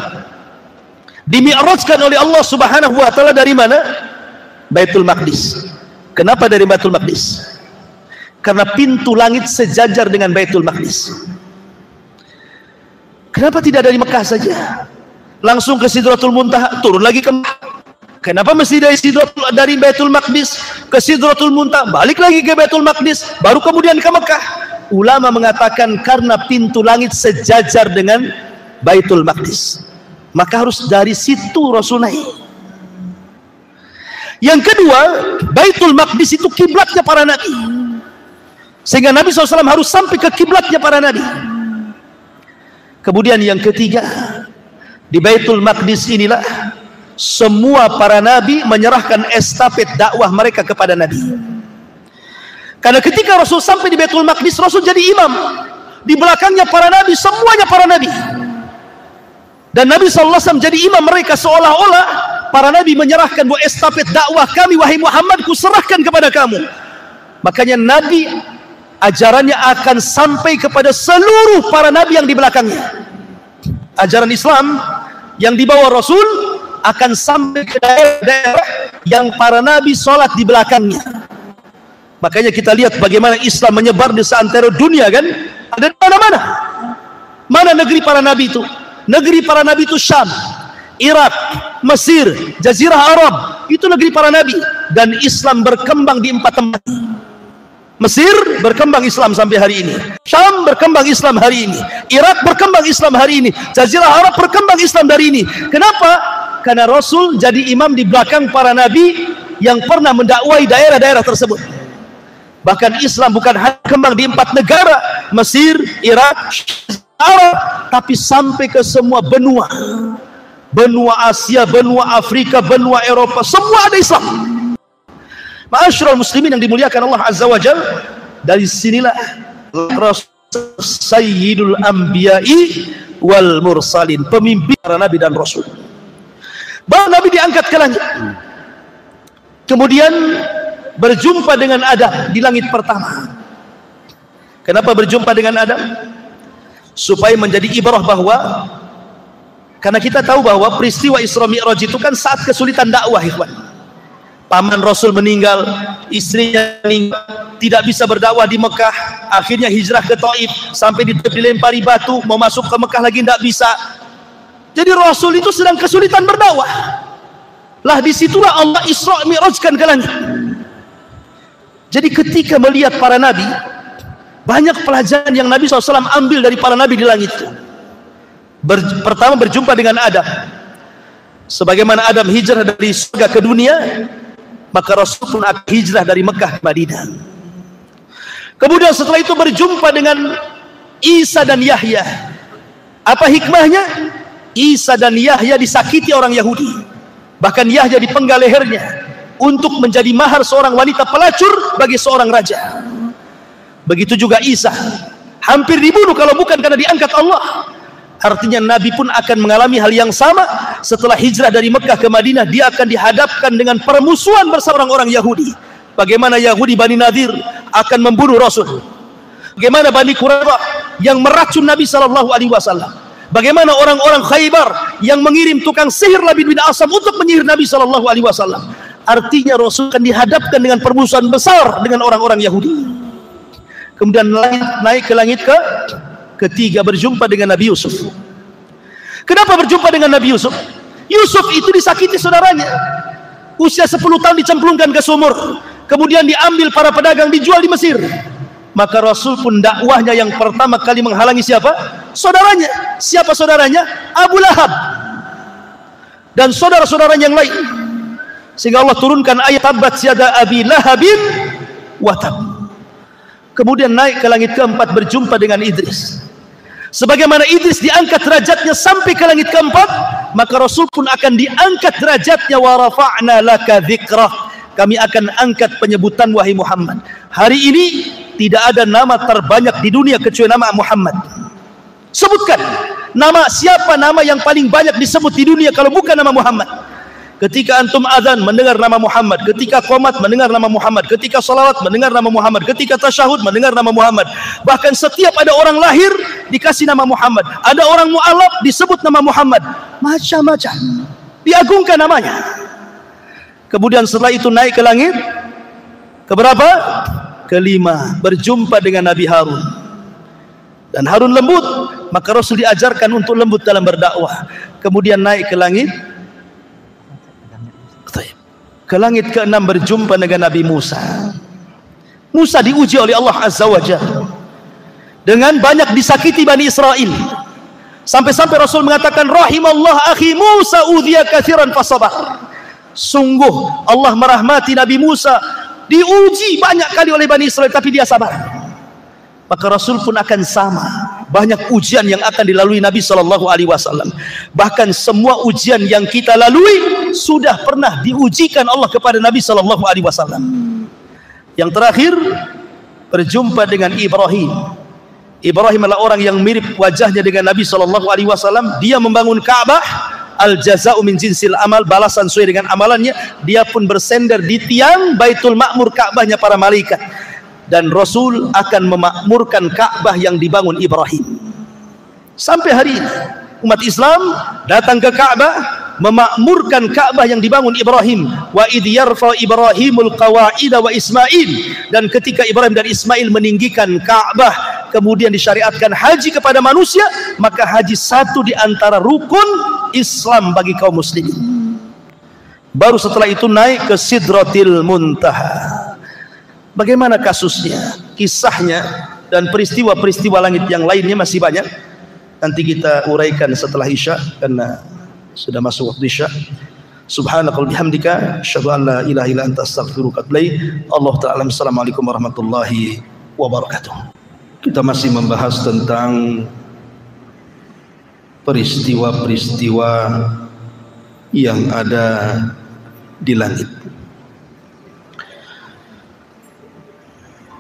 dimi'rajkan oleh Allah Subhanahu wa taala dari mana? Baitul Maqdis. Kenapa dari Baitul Maqdis? Karena pintu langit sejajar dengan Baitul Maqdis. Kenapa tidak dari Mekah saja? Langsung ke Sidratul Muntaha, turun lagi ke Mekah. Kenapa mesti dari Baitul Maqdis ke Sidratul Muntaha, balik lagi ke Baitul Maqdis, baru kemudian ke Mekah? Ulama mengatakan karena pintu langit sejajar dengan Baitul Maqdis, maka harus dari situ Rasul naik. Yang kedua, Baitul Maqdis itu kiblatnya para nabi, sehingga Nabi SAW harus sampai ke kiblatnya para nabi. Kemudian yang ketiga, di Baitul Maqdis inilah semua para nabi menyerahkan estafet dakwah mereka kepada Nabi. Karena ketika Rasul sampai di Baitul Maqdis, Rasul jadi imam. Di belakangnya para nabi, semuanya para nabi. Dan Nabi SAW jadi imam mereka, seolah-olah para nabi menyerahkan bahwa estafet dakwah kami, wahai Muhammad, ku serahkan kepada kamu. Makanya Nabi ajarannya akan sampai kepada seluruh para nabi yang di belakangnya. Ajaran Islam yang dibawa Rasul akan sampai ke daerah-daerah yang para nabi sholat di belakangnya. Makanya kita lihat bagaimana Islam menyebar di seantero dunia, kan? Ada di mana-mana. Mana negeri para nabi itu? Negeri para nabi itu Syam, Irak, Mesir, Jazirah Arab. Itu negeri para nabi. Dan Islam berkembang di 4 tempat. Mesir berkembang Islam sampai hari ini, Syam berkembang Islam hari ini, Irak berkembang Islam hari ini, Jazirah Arab berkembang Islam dari ini. Kenapa? Karena Rasul jadi imam di belakang para nabi yang pernah mendakwai daerah-daerah tersebut. Bahkan Islam bukan hanya berkembang di 4 negara, Mesir, Irak, Arab, tapi sampai ke semua benua. Benua Asia, benua Afrika, benua Eropa, semua ada Islam. Ma'asyiral muslimin yang dimuliakan Allah Azza wa Jalla, dari sinilah Rasul Sayyidul Anbiya'i wal Mursalin, pemimpin para nabi dan rasul. Baru Nabi diangkat ke langit, kemudian berjumpa dengan Adam di langit pertama. Kenapa berjumpa dengan Adam? Supaya menjadi ibrah bahwa, karena kita tahu bahwa peristiwa Isra Mi'raj itu kan saat kesulitan dakwah, ikhwan. Paman Rasul meninggal, istrinya meninggal, tidak bisa berdakwah di Mekah, akhirnya hijrah ke Taif, sampai dilempari batu, mau masuk ke Mekah lagi tidak bisa. Jadi Rasul itu sedang kesulitan berdakwah. Lah disitulah Allah Isra Mi'rajkan ke langit. Jadi ketika melihat para nabi, banyak pelajaran yang Nabi SAW ambil dari para nabi di langit. Pertama berjumpa dengan Adam. Sebagaimana Adam hijrah dari surga ke dunia, maka Rasul pun akan hijrah dari Mekah ke Madinah. Kemudian setelah itu berjumpa dengan Isa dan Yahya. Apa hikmahnya? Isa dan Yahya disakiti orang Yahudi. Bahkan Yahya dipenggal lehernya untuk menjadi mahar seorang wanita pelacur bagi seorang raja. Begitu juga Isa, hampir dibunuh kalau bukan karena diangkat Allah. Artinya Nabi pun akan mengalami hal yang sama. Setelah hijrah dari Mekah ke Madinah, dia akan dihadapkan dengan permusuhan bersama orang-orang Yahudi. Bagaimana Yahudi Bani Nadir akan membunuh Rasul, bagaimana Bani Quraidah yang meracun Nabi SAW, bagaimana orang-orang Khaybar yang mengirim tukang sihir Labid bin Asam untuk menyihir Nabi SAW. Artinya Rasul akan dihadapkan dengan permusuhan besar dengan orang-orang Yahudi. Kemudian naik ke langit ketiga, berjumpa dengan Nabi Yusuf. Kenapa berjumpa dengan Nabi Yusuf? Yusuf itu disakiti saudaranya, usia 10 tahun dicemplungkan ke sumur, kemudian diambil para pedagang, dijual di Mesir. Maka Rasul pun dakwahnya yang pertama kali menghalangi siapa? Saudaranya. Siapa saudaranya? Abu Lahab dan saudara-saudaranya yang lain. Sehingga Allah turunkan ayat Tabbat yada Abi Lahabin wa tab. Kemudian naik ke langit keempat, berjumpa dengan Idris. Sebagaimana Idris diangkat derajatnya sampai ke langit keempat, maka Rasul pun akan diangkat derajatnya. Wa rafa'na laka dzikrah, kami akan angkat penyebutan wahai Muhammad. Hari ini tidak ada nama terbanyak di dunia kecuali nama Muhammad. Sebutkan nama, siapa nama yang paling banyak disebut di dunia kalau bukan nama Muhammad? Ketika antum azan mendengar nama Muhammad, ketika qomat mendengar nama Muhammad, ketika salawat mendengar nama Muhammad, ketika tasyahud mendengar nama Muhammad. Bahkan setiap ada orang lahir dikasih nama Muhammad, ada orang mu'alaf disebut nama Muhammad, macam-macam diagungkan namanya. Kemudian setelah itu naik ke langit keberapa? Kelima, berjumpa dengan Nabi Harun. Dan Harun lembut, maka Rasul diajarkan untuk lembut dalam berdakwah. Kemudian naik ke langit, ke langit ke-6 berjumpa dengan Nabi Musa. Musa diuji oleh Allah Azza wa Jalla dengan banyak disakiti Bani Israel, sampai-sampai Rasul mengatakan, rahimallah akhi Musa udhiya katsiran fasabar. Sungguh Allah merahmati Nabi Musa, diuji banyak kali oleh Bani Israel tapi dia sabar. Maka Rasul pun akan sama, banyak ujian yang akan dilalui Nabi SAW. Bahkan semua ujian yang kita lalui sudah pernah diujikan Allah kepada Nabi SAW. Yang terakhir, berjumpa dengan Ibrahim. Ibrahim adalah orang yang mirip wajahnya dengan Nabi SAW. Dia membangun Ka'bah, al-jaza'u min jinsil amal, balasan sesuai dengan amalannya. Dia pun bersender di tiang Baitul Ma'mur, Ka'bahnya para malaikat. Dan Rasul akan memakmurkan Ka'bah yang dibangun Ibrahim. Sampai hari ini umat Islam datang ke Ka'bah, memakmurkan Ka'bah yang dibangun Ibrahim. Wa idh yarfa Ibrahimul qawa'ida wa Ismail. Dan ketika Ibrahim dan Ismail meninggikan Ka'bah, kemudian disyariatkan haji kepada manusia, maka haji satu di antara rukun Islam bagi kaum muslimin. Baru setelah itu naik ke Sidratil Muntaha. Bagaimana kasusnya, kisahnya, dan peristiwa-peristiwa langit yang lainnya masih banyak. Nanti kita uraikan setelah Isya, karena sudah masuk waktu Isya. Subhanakallahumma bihamdika asyhadu an la ilaha illa anta astaghfiruka wa atubu ilaik. Allah ta'ala. Assalamualaikum warahmatullahi wabarakatuh. Kita masih membahas tentang peristiwa-peristiwa yang ada di langit.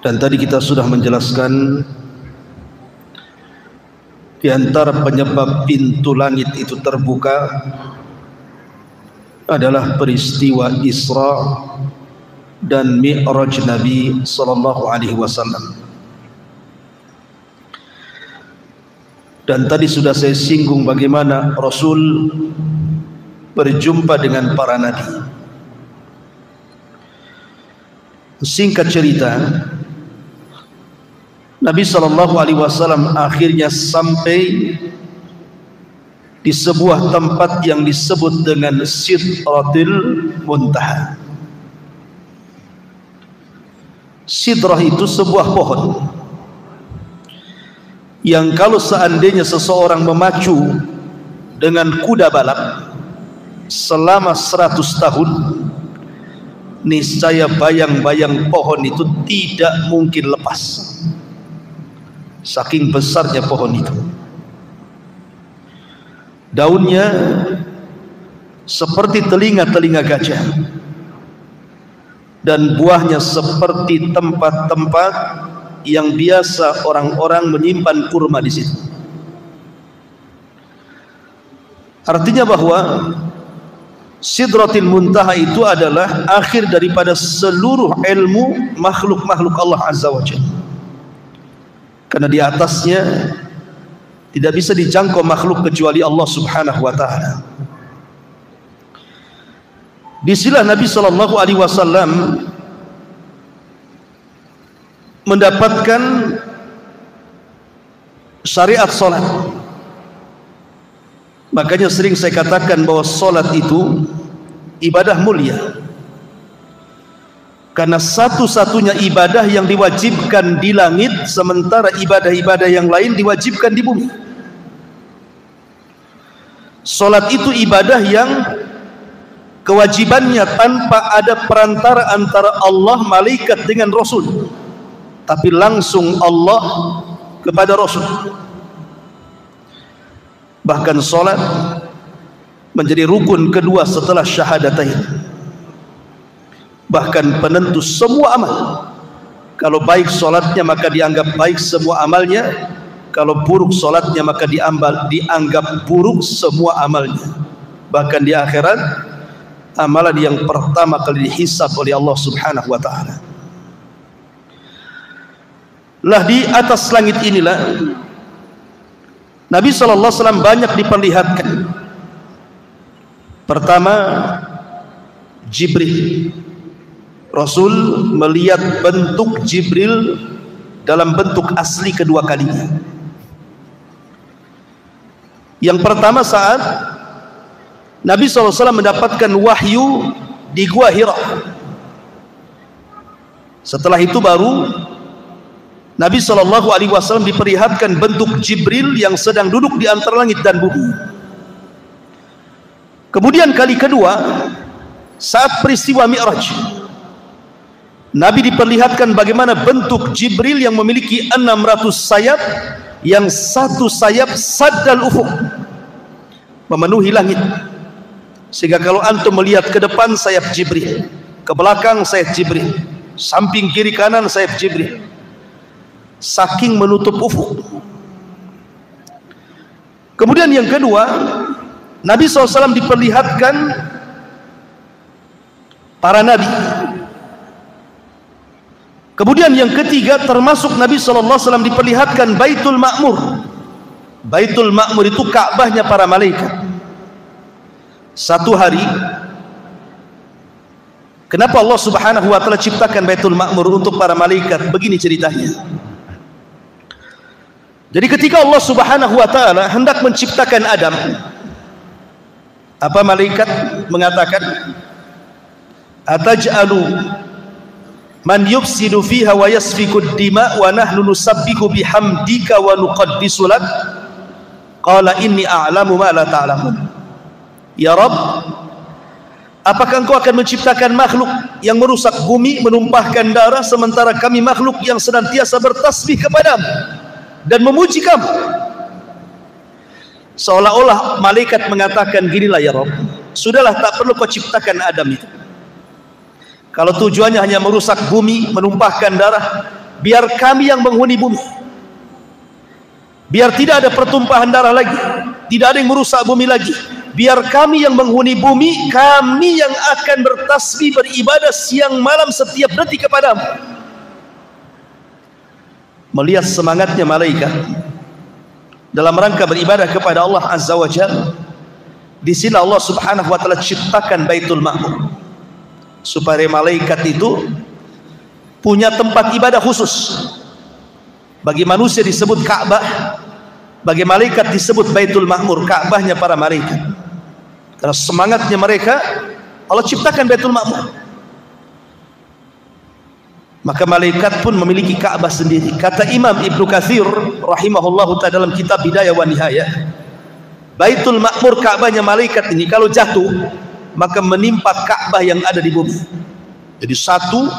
Dan tadi kita sudah menjelaskan di antara penyebab pintu langit itu terbuka adalah peristiwa Isra dan Mi'raj Nabi sallallahu alaihi wasallam. Dan tadi sudah saya singgung bagaimana Rasul berjumpa dengan para nabi. Singkat cerita, Nabi SAW akhirnya sampai di sebuah tempat yang disebut dengan Sidratil Muntaha. Sidrah itu sebuah pohon yang kalau seandainya seseorang memacu dengan kuda balap selama 100 tahun, niscaya bayang-bayang pohon itu tidak mungkin lepas. Saking besarnya pohon itu. Daunnya seperti telinga-telinga gajah, dan buahnya seperti tempat-tempat yang biasa orang-orang menyimpan kurma di situ. Artinya bahwa Sidratil Muntaha itu adalah akhir daripada seluruh ilmu makhluk-makhluk Allah Azza wa Jalla. Karena di atasnya tidak bisa dijangkau makhluk kecuali Allah Subhanahu wa taala. Disinilah Nabi sallallahu alaihi wasallam mendapatkan syariat salat. Makanya sering saya katakan bahwa salat itu ibadah mulia. Karena satu-satunya ibadah yang diwajibkan di langit, sementara ibadah-ibadah yang lain diwajibkan di bumi. Salat itu ibadah yang kewajibannya tanpa ada perantara antara Allah, malaikat dengan Rasul, tapi langsung Allah kepada Rasul. Bahkan salat menjadi rukun kedua setelah syahadatain. Bahkan penentu semua amal. Kalau baik solatnya maka dianggap baik semua amalnya. Kalau buruk solatnya maka dianggap buruk semua amalnya. Bahkan di akhirat, amalan yang pertama kali dihisab oleh Allah Subhanahu wa ta'ala. Lah di atas langit inilah Nabi SAW banyak diperlihatkan. Pertama, Jibril. Rasul melihat bentuk Jibril dalam bentuk asli kedua kalinya. Yang pertama saat Nabi SAW mendapatkan wahyu di Gua Hira. Setelah itu baru Nabi SAW diperlihatkan bentuk Jibril yang sedang duduk di antara langit dan bumi. Kemudian kali kedua saat peristiwa Mi'raj, Nabi diperlihatkan bagaimana bentuk Jibril yang memiliki 600 sayap, yang satu sayap saddal ufuk, memenuhi langit, sehingga kalau antum melihat ke depan sayap Jibril, ke belakang sayap Jibril, samping kiri kanan sayap Jibril, saking menutup ufuk. Kemudian yang kedua, Nabi SAW diperlihatkan para nabi. Kemudian yang ketiga, termasuk Nabi SAW diperlihatkan Baitul Ma'mur. Baitul Ma'mur itu Ka'bahnya para malaikat. Satu hari, kenapa Allah Subhanahu wa Ta'ala ciptakan Baitul Ma'mur untuk para malaikat? Begini ceritanya. Jadi ketika Allah Subhanahu wa Ta'ala hendak menciptakan Adam, apa malaikat mengatakan, ataj'alu man yufsidu fiha wa yasfiku ad-dima wa nahnu nusabbihu bihamdika wa nuqaddisu lak, qala inni a'lamu ma la ta'lamun. Ya Rabb, apakah engkau akan menciptakan makhluk yang merusak bumi, menumpahkan darah, sementara kami makhluk yang senantiasa bertasbih kepadamu dan memuji kamu? Seolah-olah malaikat mengatakan, ginilah ya Rabb, sudahlah, tak perlu kau ciptakan Adam itu. Kalau tujuannya hanya merusak bumi, menumpahkan darah, biar kami yang menghuni bumi, biar tidak ada pertumpahan darah lagi, tidak ada yang merusak bumi lagi, biar kami yang menghuni bumi, kami yang akan bertasbih, beribadah siang malam setiap detik kepadamu. Melihat semangatnya malaikat dalam rangka beribadah kepada Allah Azza wa Jalla, di sini Allah Subhanahu wa Ta'ala ciptakan Baitul Ma'mur, supaya malaikat itu punya tempat ibadah khusus. Bagi manusia disebut Ka'bah, bagi malaikat disebut Baitul Ma'mur, Ka'bahnya para malaikat. Karena semangatnya mereka, Allah ciptakan Baitul Ma'mur. Maka malaikat pun memiliki Ka'bah sendiri. Kata Imam Ibnu Katsir rahimahullahu ta'ala dalam kitab Bidayah wa Nihayah, Baitul Ma'mur, Ka'bahnya malaikat ini, kalau jatuh maka menimpa Ka'bah yang ada di bumi. Jadi satu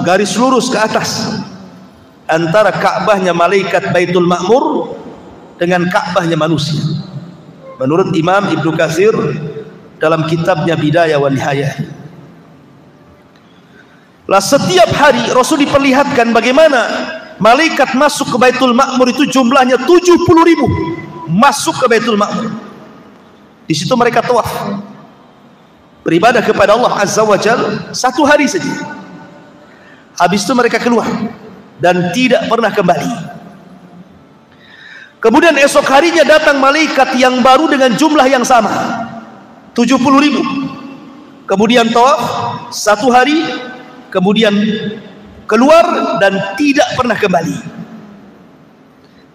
garis lurus ke atas antara Ka'bahnya malaikat Baitul Ma'mur dengan Ka'bahnya manusia, menurut Imam Ibnu Katsir dalam kitabnya Bidayah wa Nihayah. Lah setiap hari Rasul diperlihatkan bagaimana malaikat masuk ke Baitul Ma'mur, itu jumlahnya 70.000 masuk ke Baitul Ma'mur. Di situ mereka tawaf, beribadah kepada Allah Azza wa Jalla satu hari saja. Habis itu mereka keluar dan tidak pernah kembali. Kemudian esok harinya datang malaikat yang baru dengan jumlah yang sama, 70.000. Kemudian tawaf satu hari, kemudian keluar dan tidak pernah kembali.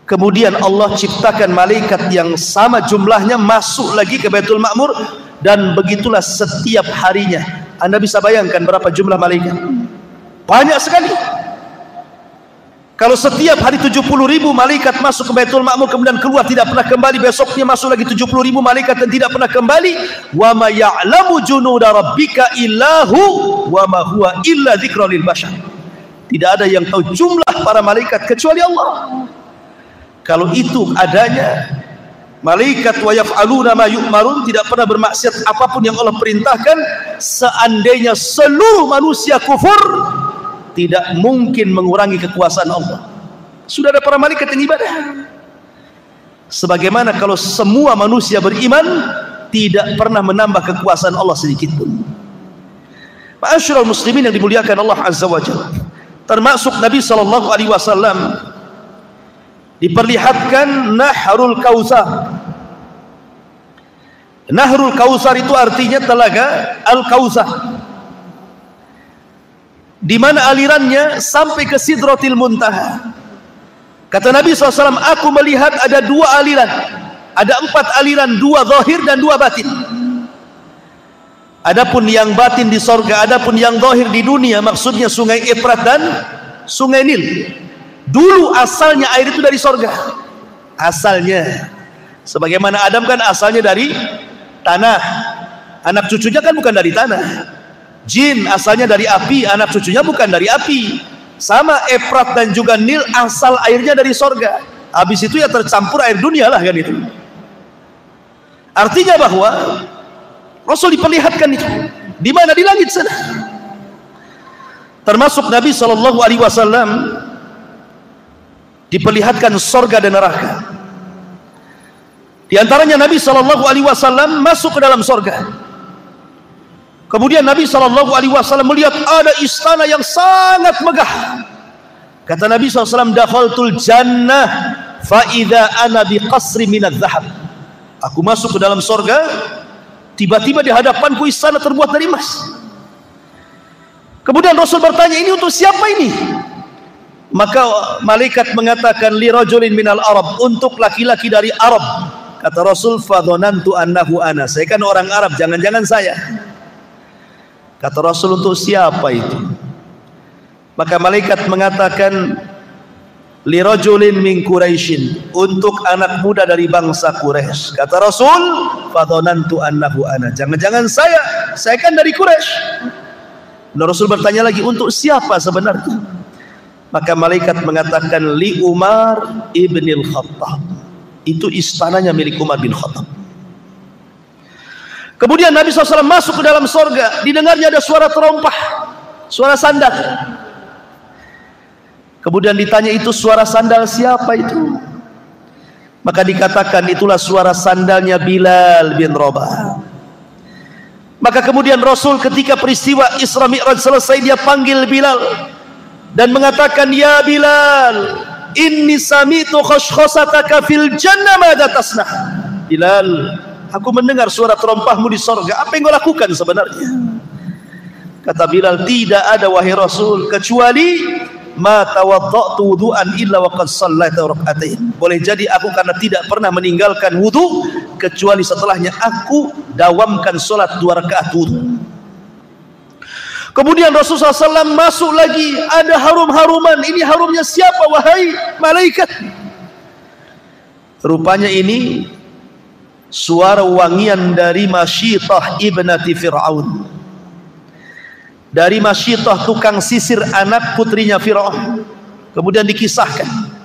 Kemudian Allah ciptakan malaikat yang sama jumlahnya masuk lagi ke Baitul Ma'mur, dan begitulah setiap harinya. Anda bisa bayangkan berapa jumlah malaikat? Banyak sekali. Kalau setiap hari 70.000 malaikat masuk ke Baitul Ma'mur kemudian keluar tidak pernah kembali, besoknya masuk lagi 70.000 malaikat dan tidak pernah kembali. Wa ma ya'lamu junuda rabbika illahu wa ma huwa illa dzikra lil bashar. Tidak ada yang tahu jumlah para malaikat kecuali Allah. Kalau itu adanya, malaikat wa yaf'aluna ma yu'marun, tidak pernah bermaksiat apapun yang Allah perintahkan. Seandainya seluruh manusia kufur, tidak mungkin mengurangi kekuasaan Allah. Sudah ada para malaikat yang ibadah. Sebagaimana kalau semua manusia beriman, tidak pernah menambah kekuasaan Allah sedikit pun. Ma'asyiral muslimin yang dimuliakan Allah Azza wa Jalla, termasuk Nabi SAW diperlihatkan Nahrul Kautsar. Nahrul Kautsar itu artinya telaga Al-Kautsar, di mana alirannya sampai ke Sidratil Muntaha. Kata Nabi SAW, aku melihat ada 2 aliran, ada 4 aliran, 2 zahir dan 2 batin. Adapun yang batin di sorga, adapun yang zahir di dunia, maksudnya sungai Efrat dan sungai Nil. Dulu asalnya air itu dari sorga, asalnya. Sebagaimana Adam kan asalnya dari tanah, anak cucunya kan bukan dari tanah. Jin asalnya dari api, anak cucunya bukan dari api. Sama Efrat dan juga Nil asal airnya dari sorga. Habis itu ya tercampur air dunia lah kan itu. Artinya bahwa Rasul diperlihatkan itu di mana? Di langit sana. Termasuk Nabi SAW diperlihatkan sorga dan neraka. Di antaranya Nabi SAW masuk ke dalam sorga. Kemudian Nabi SAW melihat ada istana yang sangat megah. Kata Nabi SAW, dakhaltul jannah fa idza ana bi qasri minadz zahab. Aku masuk ke dalam sorga, tiba-tiba di hadapanku istana terbuat dari emas. Kemudian Rasul bertanya, ini untuk siapa ini? Maka malaikat mengatakan, li rajulin minal Arab, untuk laki-laki dari Arab. Kata Rasul, fadhanantu annahu ana, saya kan orang Arab, jangan-jangan saya. Kata Rasul, untuk siapa itu? Maka malaikat mengatakan, li rajulin min Quraisyin, untuk anak muda dari bangsa Quraisy. Kata Rasul, fadhanantu annahu ana, jangan-jangan saya kan dari Quraisy. Dan Rasul bertanya lagi, untuk siapa sebenarnya? Maka malaikat mengatakan, li Umar ibnil Khattab, itu istananya milik Umar bin Khattab. Kemudian Nabi SAW masuk ke dalam sorga, didengarnya ada suara terompah, suara sandal. Kemudian ditanya, itu suara sandal siapa itu? Maka dikatakan, itulah suara sandalnya Bilal bin Rabah. Maka kemudian Rasul ketika peristiwa Isra Mi'raj selesai, dia panggil Bilal dan mengatakan, ya Bilal, inni sami'tu khashkhasataka fil jannah, madza tasnah? Bilal, aku mendengar suara terompahmu di sorga, apa yang kau lakukan sebenarnya? Kata Bilal, tidak ada wahai Rasul, kecuali ma tawadda'tu wudu'an illa wa qad shallaitu rak'atain. Boleh jadi aku karena tidak pernah meninggalkan wudu, kecuali setelahnya aku dawamkan solat 2 rakaat wudu. Kemudian Rasulullah SAW masuk lagi, ada harum-haruman. Ini harumnya siapa wahai malaikat? Rupanya ini suara wangian dari Masyitah ibnati Fir'aun, dari Masyitah tukang sisir anak putrinya Fir'aun. Kemudian dikisahkan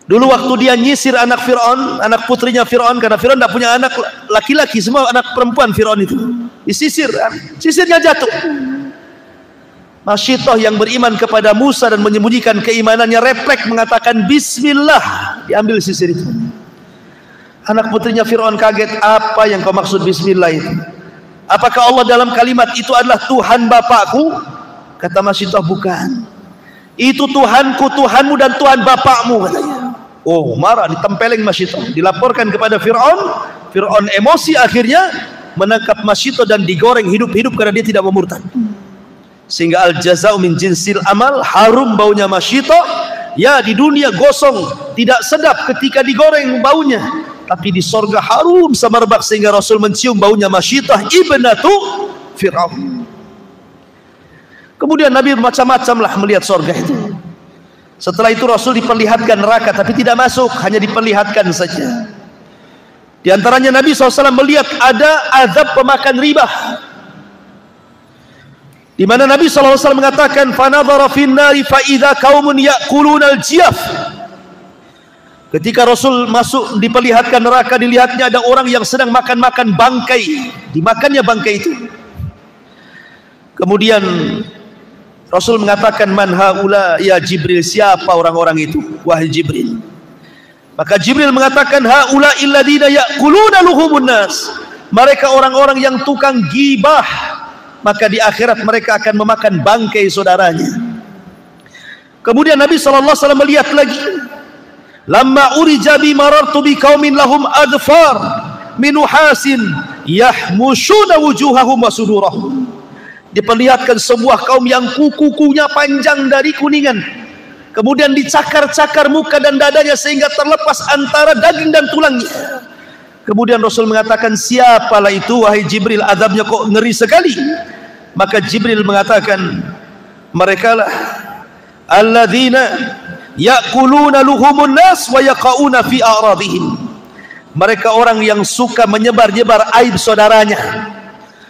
dulu waktu dia nyisir anak Fir'aun, anak putrinya Fir'aun, karena Fir'aun tidak punya anak laki-laki, semua anak perempuan Fir'aun itu disisir, sisirnya jatuh. Masyitah yang beriman kepada Musa dan menyembunyikan keimanannya refleks mengatakan Bismillah, diambil sisir itu. Anak putrinya Fir'aun kaget, apa yang kau maksud Bismillah itu? Apakah Allah dalam kalimat itu adalah Tuhan bapakku? Kata Masyitah, bukan, itu Tuhanku, Tuhanmu dan Tuhan bapakmu, katanya. Oh, marah, ditempeleng Masyitah, dilaporkan kepada Fir'aun. Fir'aun emosi, akhirnya menangkap Masyitah dan digoreng hidup-hidup karena dia tidak mau murtad. Sehingga al-jaza'u min jinsil amal, harum baunya Masyitah. Ya, di dunia gosong, tidak sedap ketika digoreng baunya, tapi di sorga harum semerbak sehingga Rasul mencium baunya Masyitah ibnatu Fir'aun. Kemudian Nabi macam-macam lah melihat sorga itu. Setelah itu Rasul diperlihatkan neraka, tapi tidak masuk, hanya diperlihatkan saja. Di antaranya Nabi SAW melihat ada azab pemakan riba, di mana Nabi SAW mengatakan, fanadhara fin nari fa idza qaumun ya'kuluna al-jiyaf. Ketika Rasul masuk diperlihatkan neraka, dilihatnya ada orang yang sedang makan-makan bangkai, dimakannya bangkai itu. Kemudian Rasul mengatakan, man haula ya Jibril, siapa orang-orang itu wahai Jibril? Maka Jibril mengatakan, haula illadina ya'kuluna luhumun nas, mereka orang-orang yang tukang gibah, maka di akhirat mereka akan memakan bangkai saudaranya. Kemudian Nabi SAW melihat lagi, lamma urija bi marartu bi qaumin lahum adfar min nuhasin yahmushuna wujuhahum wa sudurahum. Diperlihatkan sebuah kaum yang kuku-kukunya panjang dari kuningan, kemudian dicakar-cakar muka dan dadanya sehingga terlepas antara daging dan tulangnya. Kemudian Rasul mengatakan, siapalah itu wahai Jibril, azabnya kok ngeri sekali? Maka Jibril mengatakan, merekalah alladzina ya'kuluna luhumun nas wa yaqauna fi a'radihim. Mereka orang yang suka menyebar-nyebar aib saudaranya,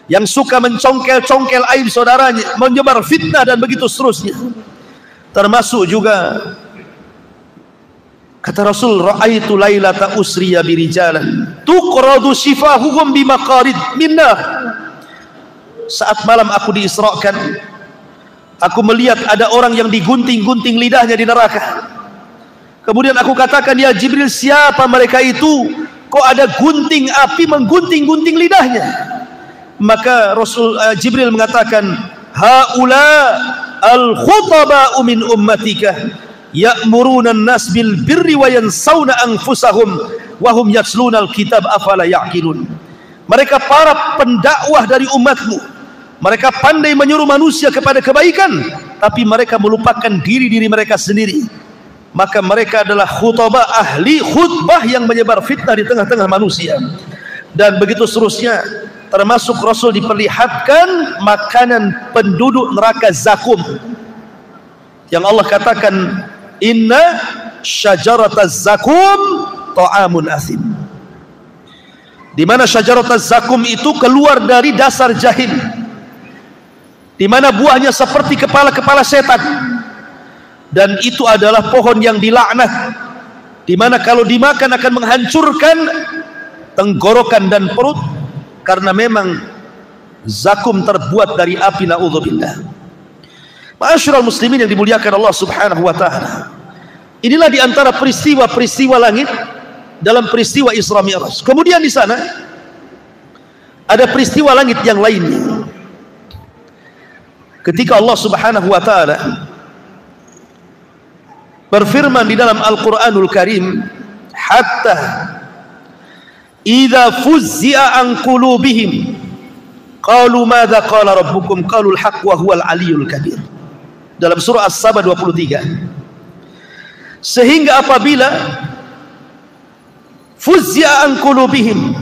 yang suka mencongkel-congkel aib saudaranya, menyebar fitnah dan begitu seterusnya. Termasuk juga kata Rasul, ra'aitu lailata usriya birijalan tuqradu shifahuhum bimaqarid minnar. Saat malam aku diisrakan, aku melihat ada orang yang digunting-gunting lidahnya di neraka. Kemudian aku katakan, ya Jibril, siapa mereka itu? Kok ada gunting api menggunting-gunting lidahnya? Maka Jibril mengatakan, haula al-khutaba'u min ummatika ya'muruna an-nas bil birri wa yansawna anfusahum wa hum yatluna al-kitab afala ya'qilun. Mereka para pendakwah dari umatmu, mereka pandai menyuruh manusia kepada kebaikan, tapi mereka melupakan diri-diri mereka sendiri. Maka mereka adalah khutbah, ahli khutbah yang menyebar fitnah di tengah-tengah manusia. Dan begitu seterusnya. Termasuk Rasul diperlihatkan makanan penduduk neraka zakum, yang Allah katakan, inna syajarataz zakum ta'amun asim. Di mana syajarataz zakum itu keluar dari dasar jahim, di mana buahnya seperti kepala-kepala setan, dan itu adalah pohon yang dilaknat, di mana kalau dimakan akan menghancurkan tenggorokan dan perut, karena memang zakum terbuat dari api, na'udzubillah. Ma'asyiral muslimin yang dimuliakan Allah Subhanahu wa taala. Inilah di antara peristiwa-peristiwa langit dalam peristiwa Isra Mi'raj. Kemudian di sana ada peristiwa langit yang lainnya. Ketika Allah Subhanahu wa taala berfirman di dalam Al-Qur'anul Karim, hatta idza fuzzi'a an qulubihim qalu madza qala rabbukum qalul haqq wa huwal aliyyul kabir. Dalam surah As-Saba 23. Sehingga apabila fuzzi'a an qulubihim,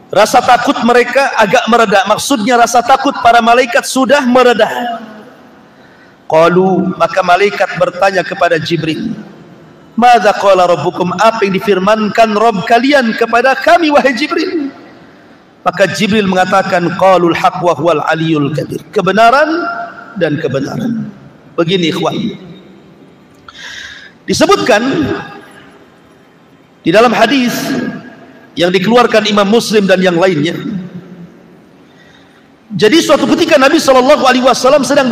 rasa takut mereka agak mereda, maksudnya rasa takut para malaikat sudah mereda. Qalu, maka malaikat bertanya kepada Jibril, madza qala rabbukum, apa yang difirmankan Rabb kalian kepada kami wahai Jibril? Maka Jibril mengatakan, qalul haqq wa huwal aliyyul kabir, kebenaran dan kebenaran. Begini ikhwan, disebutkan di dalam hadis yang dikeluarkan Imam Muslim dan yang lainnya. Jadi suatu ketika Nabi SAW sedang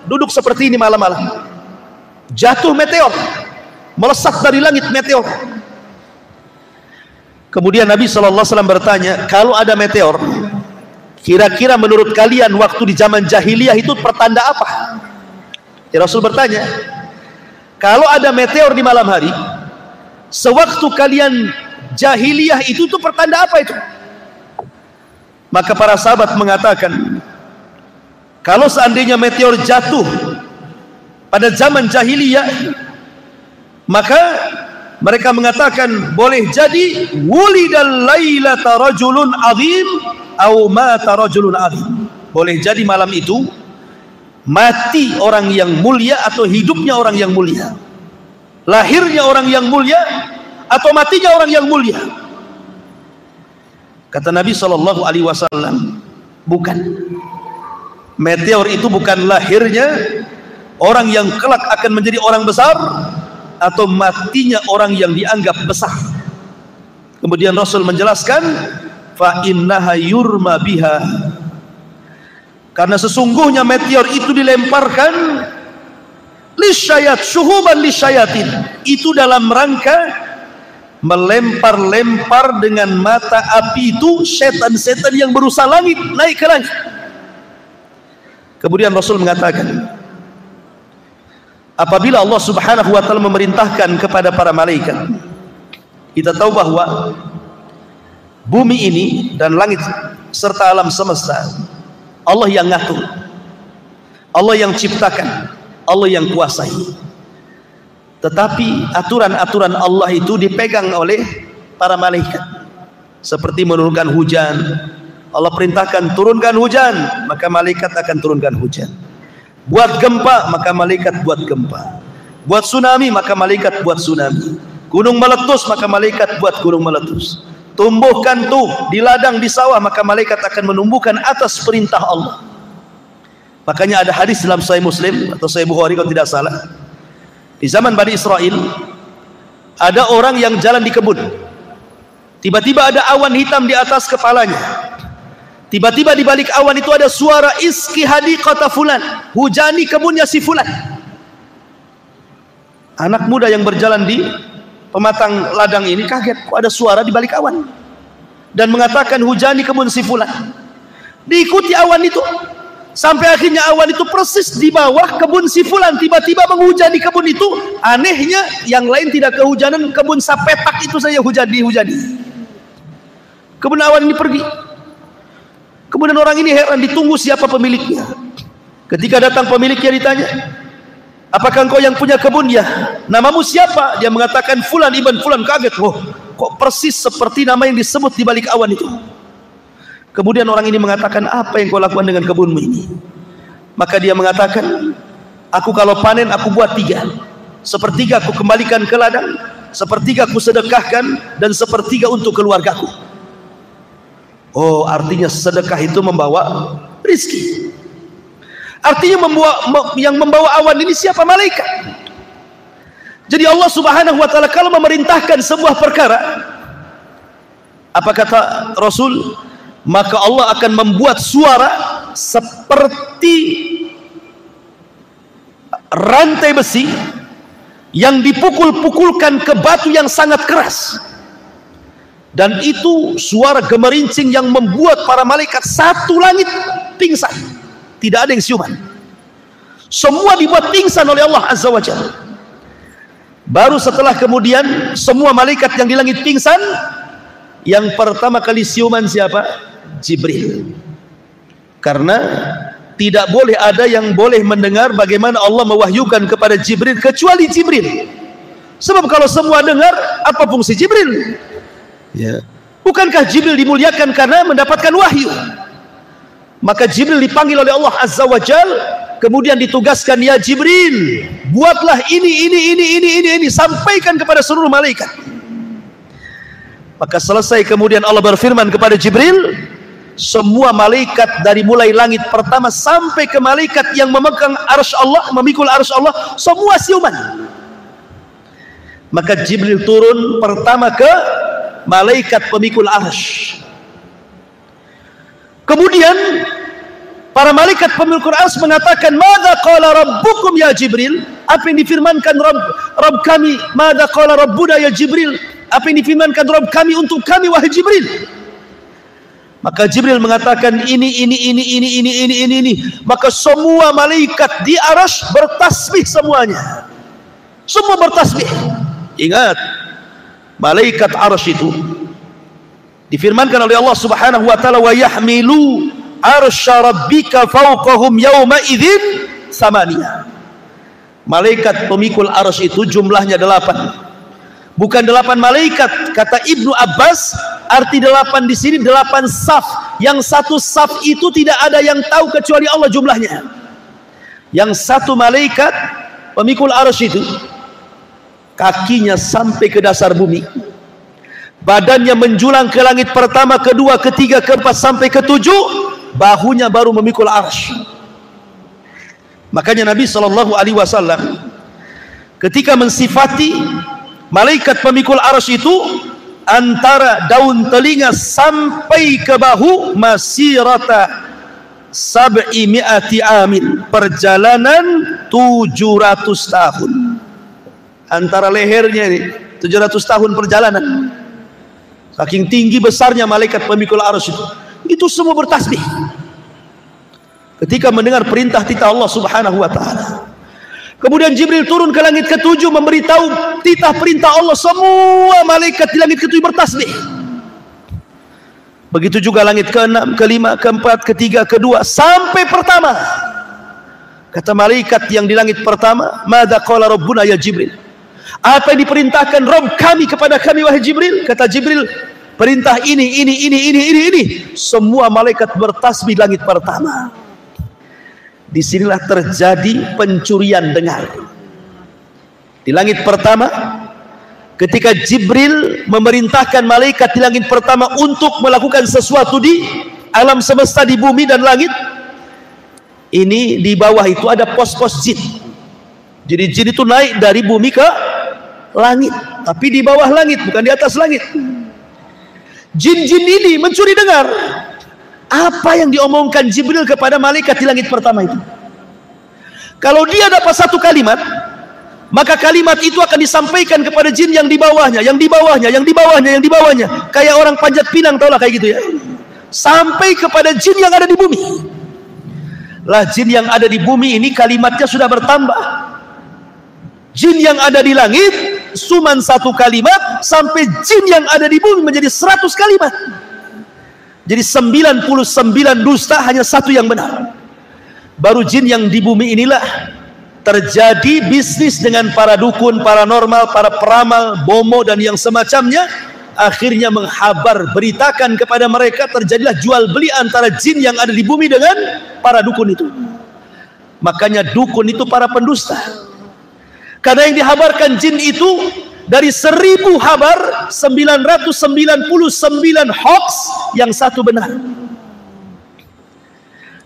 duduk seperti ini malam-malam, jatuh meteor, melesat dari langit meteor. Kemudian Nabi SAW bertanya, kalau ada meteor, kira-kira menurut kalian waktu di zaman jahiliyah itu pertanda apa? Ya, Rasul bertanya, kalau ada meteor di malam hari, sewaktu kalian jahiliyah itu tuh pertanda apa itu? Maka para sahabat mengatakan, kalau seandainya meteor jatuh pada zaman jahiliyah, maka mereka mengatakan boleh jadi wulidal lailata rajulun azim au mata rajulun azim. Boleh jadi malam itu mati orang yang mulia atau hidupnya orang yang mulia, lahirnya orang yang mulia atau matinya orang yang mulia. Kata Nabi SAW, bukan. Meteor itu bukan lahirnya orang yang kelak akan menjadi orang besar atau matinya orang yang dianggap besar. Kemudian Rasul menjelaskan, fa innaha yurma biha, karena sesungguhnya meteor itu dilemparkan lisyayat, syuhuban lisyayatin, itu dalam rangka melempar-lempar dengan mata api itu setan-setan yang berusaha langit, naik ke langit. Kemudian Rasul mengatakan, apabila Allah Subhanahu wa taala memerintahkan kepada para malaikat, kita tahu bahwa bumi ini dan langit serta alam semesta Allah yang ngatur, Allah yang ciptakan, Allah yang kuasai. Tetapi aturan-aturan Allah itu dipegang oleh para malaikat. Seperti menurunkan hujan, Allah perintahkan turunkan hujan, maka malaikat akan turunkan hujan. Buat gempa, maka malaikat buat gempa. Buat tsunami, maka malaikat buat tsunami. Gunung meletus, maka malaikat buat gunung meletus. Tumbuhkan tuh di ladang, di sawah, maka malaikat akan menumbuhkan atas perintah Allah. Makanya ada hadis dalam Sahih Muslim atau Sahih Bukhari kalau tidak salah. Di zaman Bani Israel ada orang yang jalan di kebun. Tiba-tiba ada awan hitam di atas kepalanya. Tiba-tiba di balik awan itu ada suara iski hadiqata fulan, hujani kebunnya si fulan. Anak muda yang berjalan di pematang ladang ini kaget, kok ada suara di balik awan, dan mengatakan hujani kebun si fulan. Diikuti awan itu sampai akhirnya awan itu persis di bawah kebun si fulan, tiba-tiba menghujani kebun itu. Anehnya yang lain tidak kehujanan, kebun sapetak itu saja dihujani. Kemudian awan ini pergi. Kemudian orang ini heran, ditunggu siapa pemiliknya. Ketika datang pemiliknya ditanya, apakah engkau yang punya kebun? Ya. Namamu siapa? Dia mengatakan fulan ibn fulan. Kaget, oh, kok persis seperti nama yang disebut di balik awan itu. Kemudian orang ini mengatakan, apa yang kau lakukan dengan kebunmu ini? Maka dia mengatakan, aku kalau panen aku buat 3. Sepertiga aku kembalikan ke ladang, sepertiga aku sedekahkan, dan sepertiga untuk keluargaku. Oh, artinya sedekah itu membawa rizki. Artinya yang membawa awan ini siapa? Malaikat. Jadi Allah Subhanahu wa ta'ala kalau memerintahkan sebuah perkara, apa kata Rasul? Maka Allah akan membuat suara seperti rantai besi yang dipukul-pukulkan ke batu yang sangat keras. Dan itu suara gemerincing yang membuat para malaikat satu langit pingsan. Tidak ada yang siuman. Semua dibuat pingsan oleh Allah Azza wa Jalla. Baru setelah kemudian semua malaikat yang di langit pingsan, yang pertama kali siuman siapa? Jibril. Karena tidak boleh ada yang boleh mendengar bagaimana Allah mewahyukan kepada Jibril kecuali Jibril. Sebab kalau semua dengar, apa fungsi Jibril? Ya. Bukankah Jibril dimuliakan karena mendapatkan wahyu? Maka Jibril dipanggil oleh Allah Azza wa Jal, kemudian ditugaskan, ya Jibril, buatlah ini, sampaikan kepada seluruh malaikat. Maka selesai kemudian Allah berfirman kepada Jibril, semua malaikat dari mulai langit pertama sampai ke malaikat yang memegang arsy Allah, memikul arsy Allah, semua siuman. Maka Jibril turun pertama ke malaikat pemikul arsy. Kemudian para malaikat pemikul arsy mengatakan, "Madza qala rabbukum ya Jibril?" Apa yang difirmankan Rabb kami? "Madza qala rabbuna ya Jibril?" Apa yang difirmankan Rabb kami untuk kami wahai Jibril? Maka Jibril mengatakan ini. Maka semua malaikat di arsy bertasbih semuanya. Semua bertasbih. Ingat, malaikat arsy itu difirmankan oleh Allah Subhanahu wa taala, wa yahmilu arsya rabbika fawqahum yawma idzin samaniyah. Malaikat pemikul arsy itu jumlahnya 8. Bukan 8 malaikat, kata Ibnu Abbas, arti 8 di sini 8 saf. Yang satu saf itu tidak ada yang tahu kecuali Allah jumlahnya. Yang satu malaikat pemikul arsy itu kakinya sampai ke dasar bumi, badannya menjulang ke langit pertama, kedua, ketiga, keempat sampai ketujuh, bahunya baru memikul arsy. Makanya Nabi SAW ketika mensifati malaikat pemikul arsy itu, antara daun telinga sampai ke bahu masirata 700 amin, perjalanan 700 tahun. Antara lehernya ini 700 tahun perjalanan. Saking tinggi besarnya malaikat pemikul arsy itu semua bertasbih ketika mendengar perintah titah Allah Subhanahu wa taala. Kemudian Jibril turun ke langit ke-7 memberitahu titah perintah Allah, semua malaikat di langit ke-7 bertasbih. Begitu juga langit ke-6, ke-5, ke-4, ke-3, ke-2 sampai pertama. Kata malaikat yang di langit pertama, "Madza qala rabbuna ya Jibril?" Apa yang diperintahkan Rabb kami kepada kami wahai Jibril? Kata Jibril, perintah ini. Semua malaikat bertasbih langit pertama. Disinilah terjadi pencurian dengar. Di langit pertama, ketika Jibril memerintahkan malaikat di langit pertama untuk melakukan sesuatu di alam semesta, di bumi dan langit, ini di bawah itu ada pos-pos jin. Jadi jin itu naik dari bumi ke langit, tapi di bawah langit, bukan di atas langit. Jin-jin ini mencuri dengar apa yang diomongkan Jibril kepada malaikat di langit pertama itu. Kalau dia dapat satu kalimat, maka kalimat itu akan disampaikan kepada jin yang di bawahnya, yang di bawahnya, yang di bawahnya, yang di bawahnya. Kayak orang panjat pinang, taulah kayak gitu ya. Sampai kepada jin yang ada di bumi. Lah jin yang ada di bumi ini kalimatnya sudah bertambah. Jin yang ada di langit cuman satu kalimat, sampai jin yang ada di bumi menjadi 100 kalimat. Jadi 99 dusta, hanya satu yang benar. Baru jin yang di bumi inilah terjadi bisnis dengan para dukun, paranormal, para peramal, bomo dan yang semacamnya. Akhirnya menghabar, beritakan kepada mereka, terjadilah jual beli antara jin yang ada di bumi dengan para dukun itu. Makanya dukun itu para pendusta. Karena yang dihabarkan jin itu dari 1000 habar, 999 hoax, yang satu benar.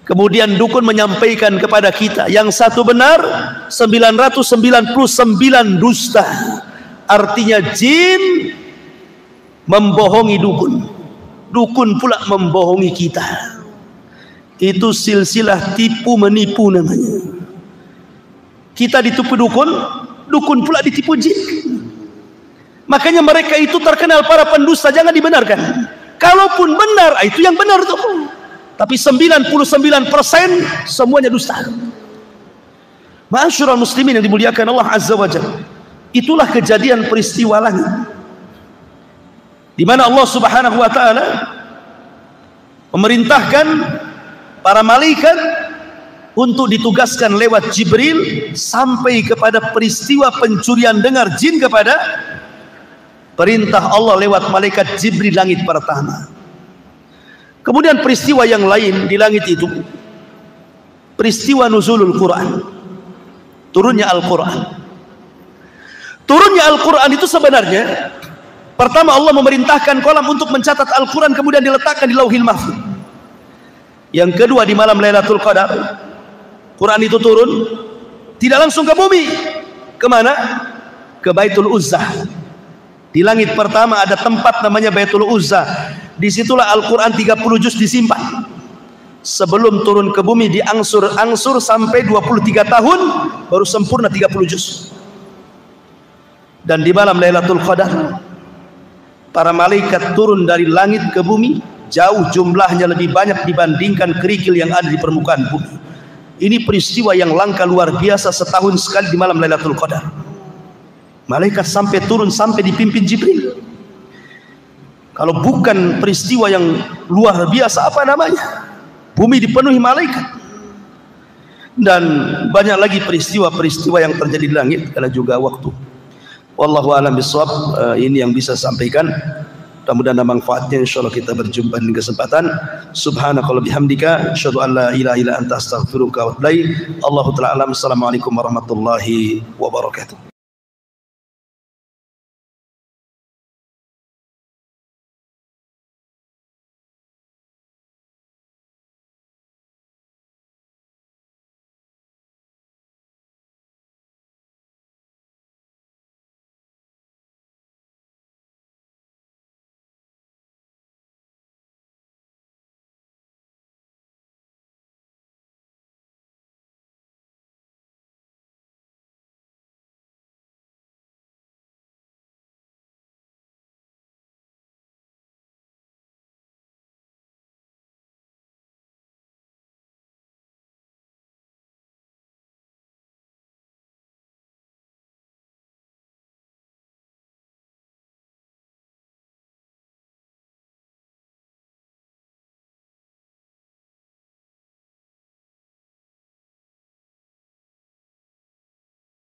Kemudian dukun menyampaikan kepada kita, yang satu benar, 999 dusta. Artinya jin membohongi dukun, dukun pula membohongi kita. Itu silsilah tipu menipu namanya. Kita ditipu dukun, dukun pula ditipu jin. Makanya mereka itu terkenal para pendusta, jangan dibenarkan. Kalaupun benar, itu yang benar tuh. Tapi 99% semuanya dusta. Ma'asyiral muslimin yang dimuliakan Allah Azza wa Jalla. Itulah kejadian peristiwa langit, di mana Allah Subhanahu wa taala memerintahkan para malaikat untuk ditugaskan lewat Jibril sampai kepada peristiwa pencurian dengar jin kepada perintah Allah lewat malaikat Jibril langit pertama. Kemudian peristiwa yang lain di langit itu, peristiwa nuzulul Quran, turunnya Al-Quran. Turunnya Al-Quran itu sebenarnya, pertama Allah memerintahkan kolam untuk mencatat Al-Quran, kemudian diletakkan di Lauhil Mahfuz. Yang kedua, di malam Lailatul Qadar, Quran itu turun, tidak langsung ke bumi. Kemana? Ke Baitul Uzzah. Di langit pertama ada tempat namanya Baitul Uzzah. Disitulah Al-Quran 30 juz disimpan. Sebelum turun ke bumi diangsur-angsur sampai 23 tahun, baru sempurna 30 juz. Dan di malam Lailatul Qadar, para malaikat turun dari langit ke bumi, jauh jumlahnya lebih banyak dibandingkan kerikil yang ada di permukaan bumi. Ini peristiwa yang langka luar biasa, setahun sekali di malam Lailatul Qadar. Malaikat sampai turun, sampai dipimpin Jibril. Kalau bukan peristiwa yang luar biasa, apa namanya? Bumi dipenuhi malaikat. Dan banyak lagi peristiwa-peristiwa yang terjadi di langit, karena juga waktu. Wallahu a'lam bishawab. Ini yang bisa sampaikan. Mudah-mudahan ada manfaatnya. Insyaallah kita berjumpa di kesempatan. Subhanakallah bihamdika, asyhadu an la ilaha illa anta astaghfiruka wa atubu ilaik. Allahu ta'ala alam. Assalamualaikum warahmatullahi wabarakatuh.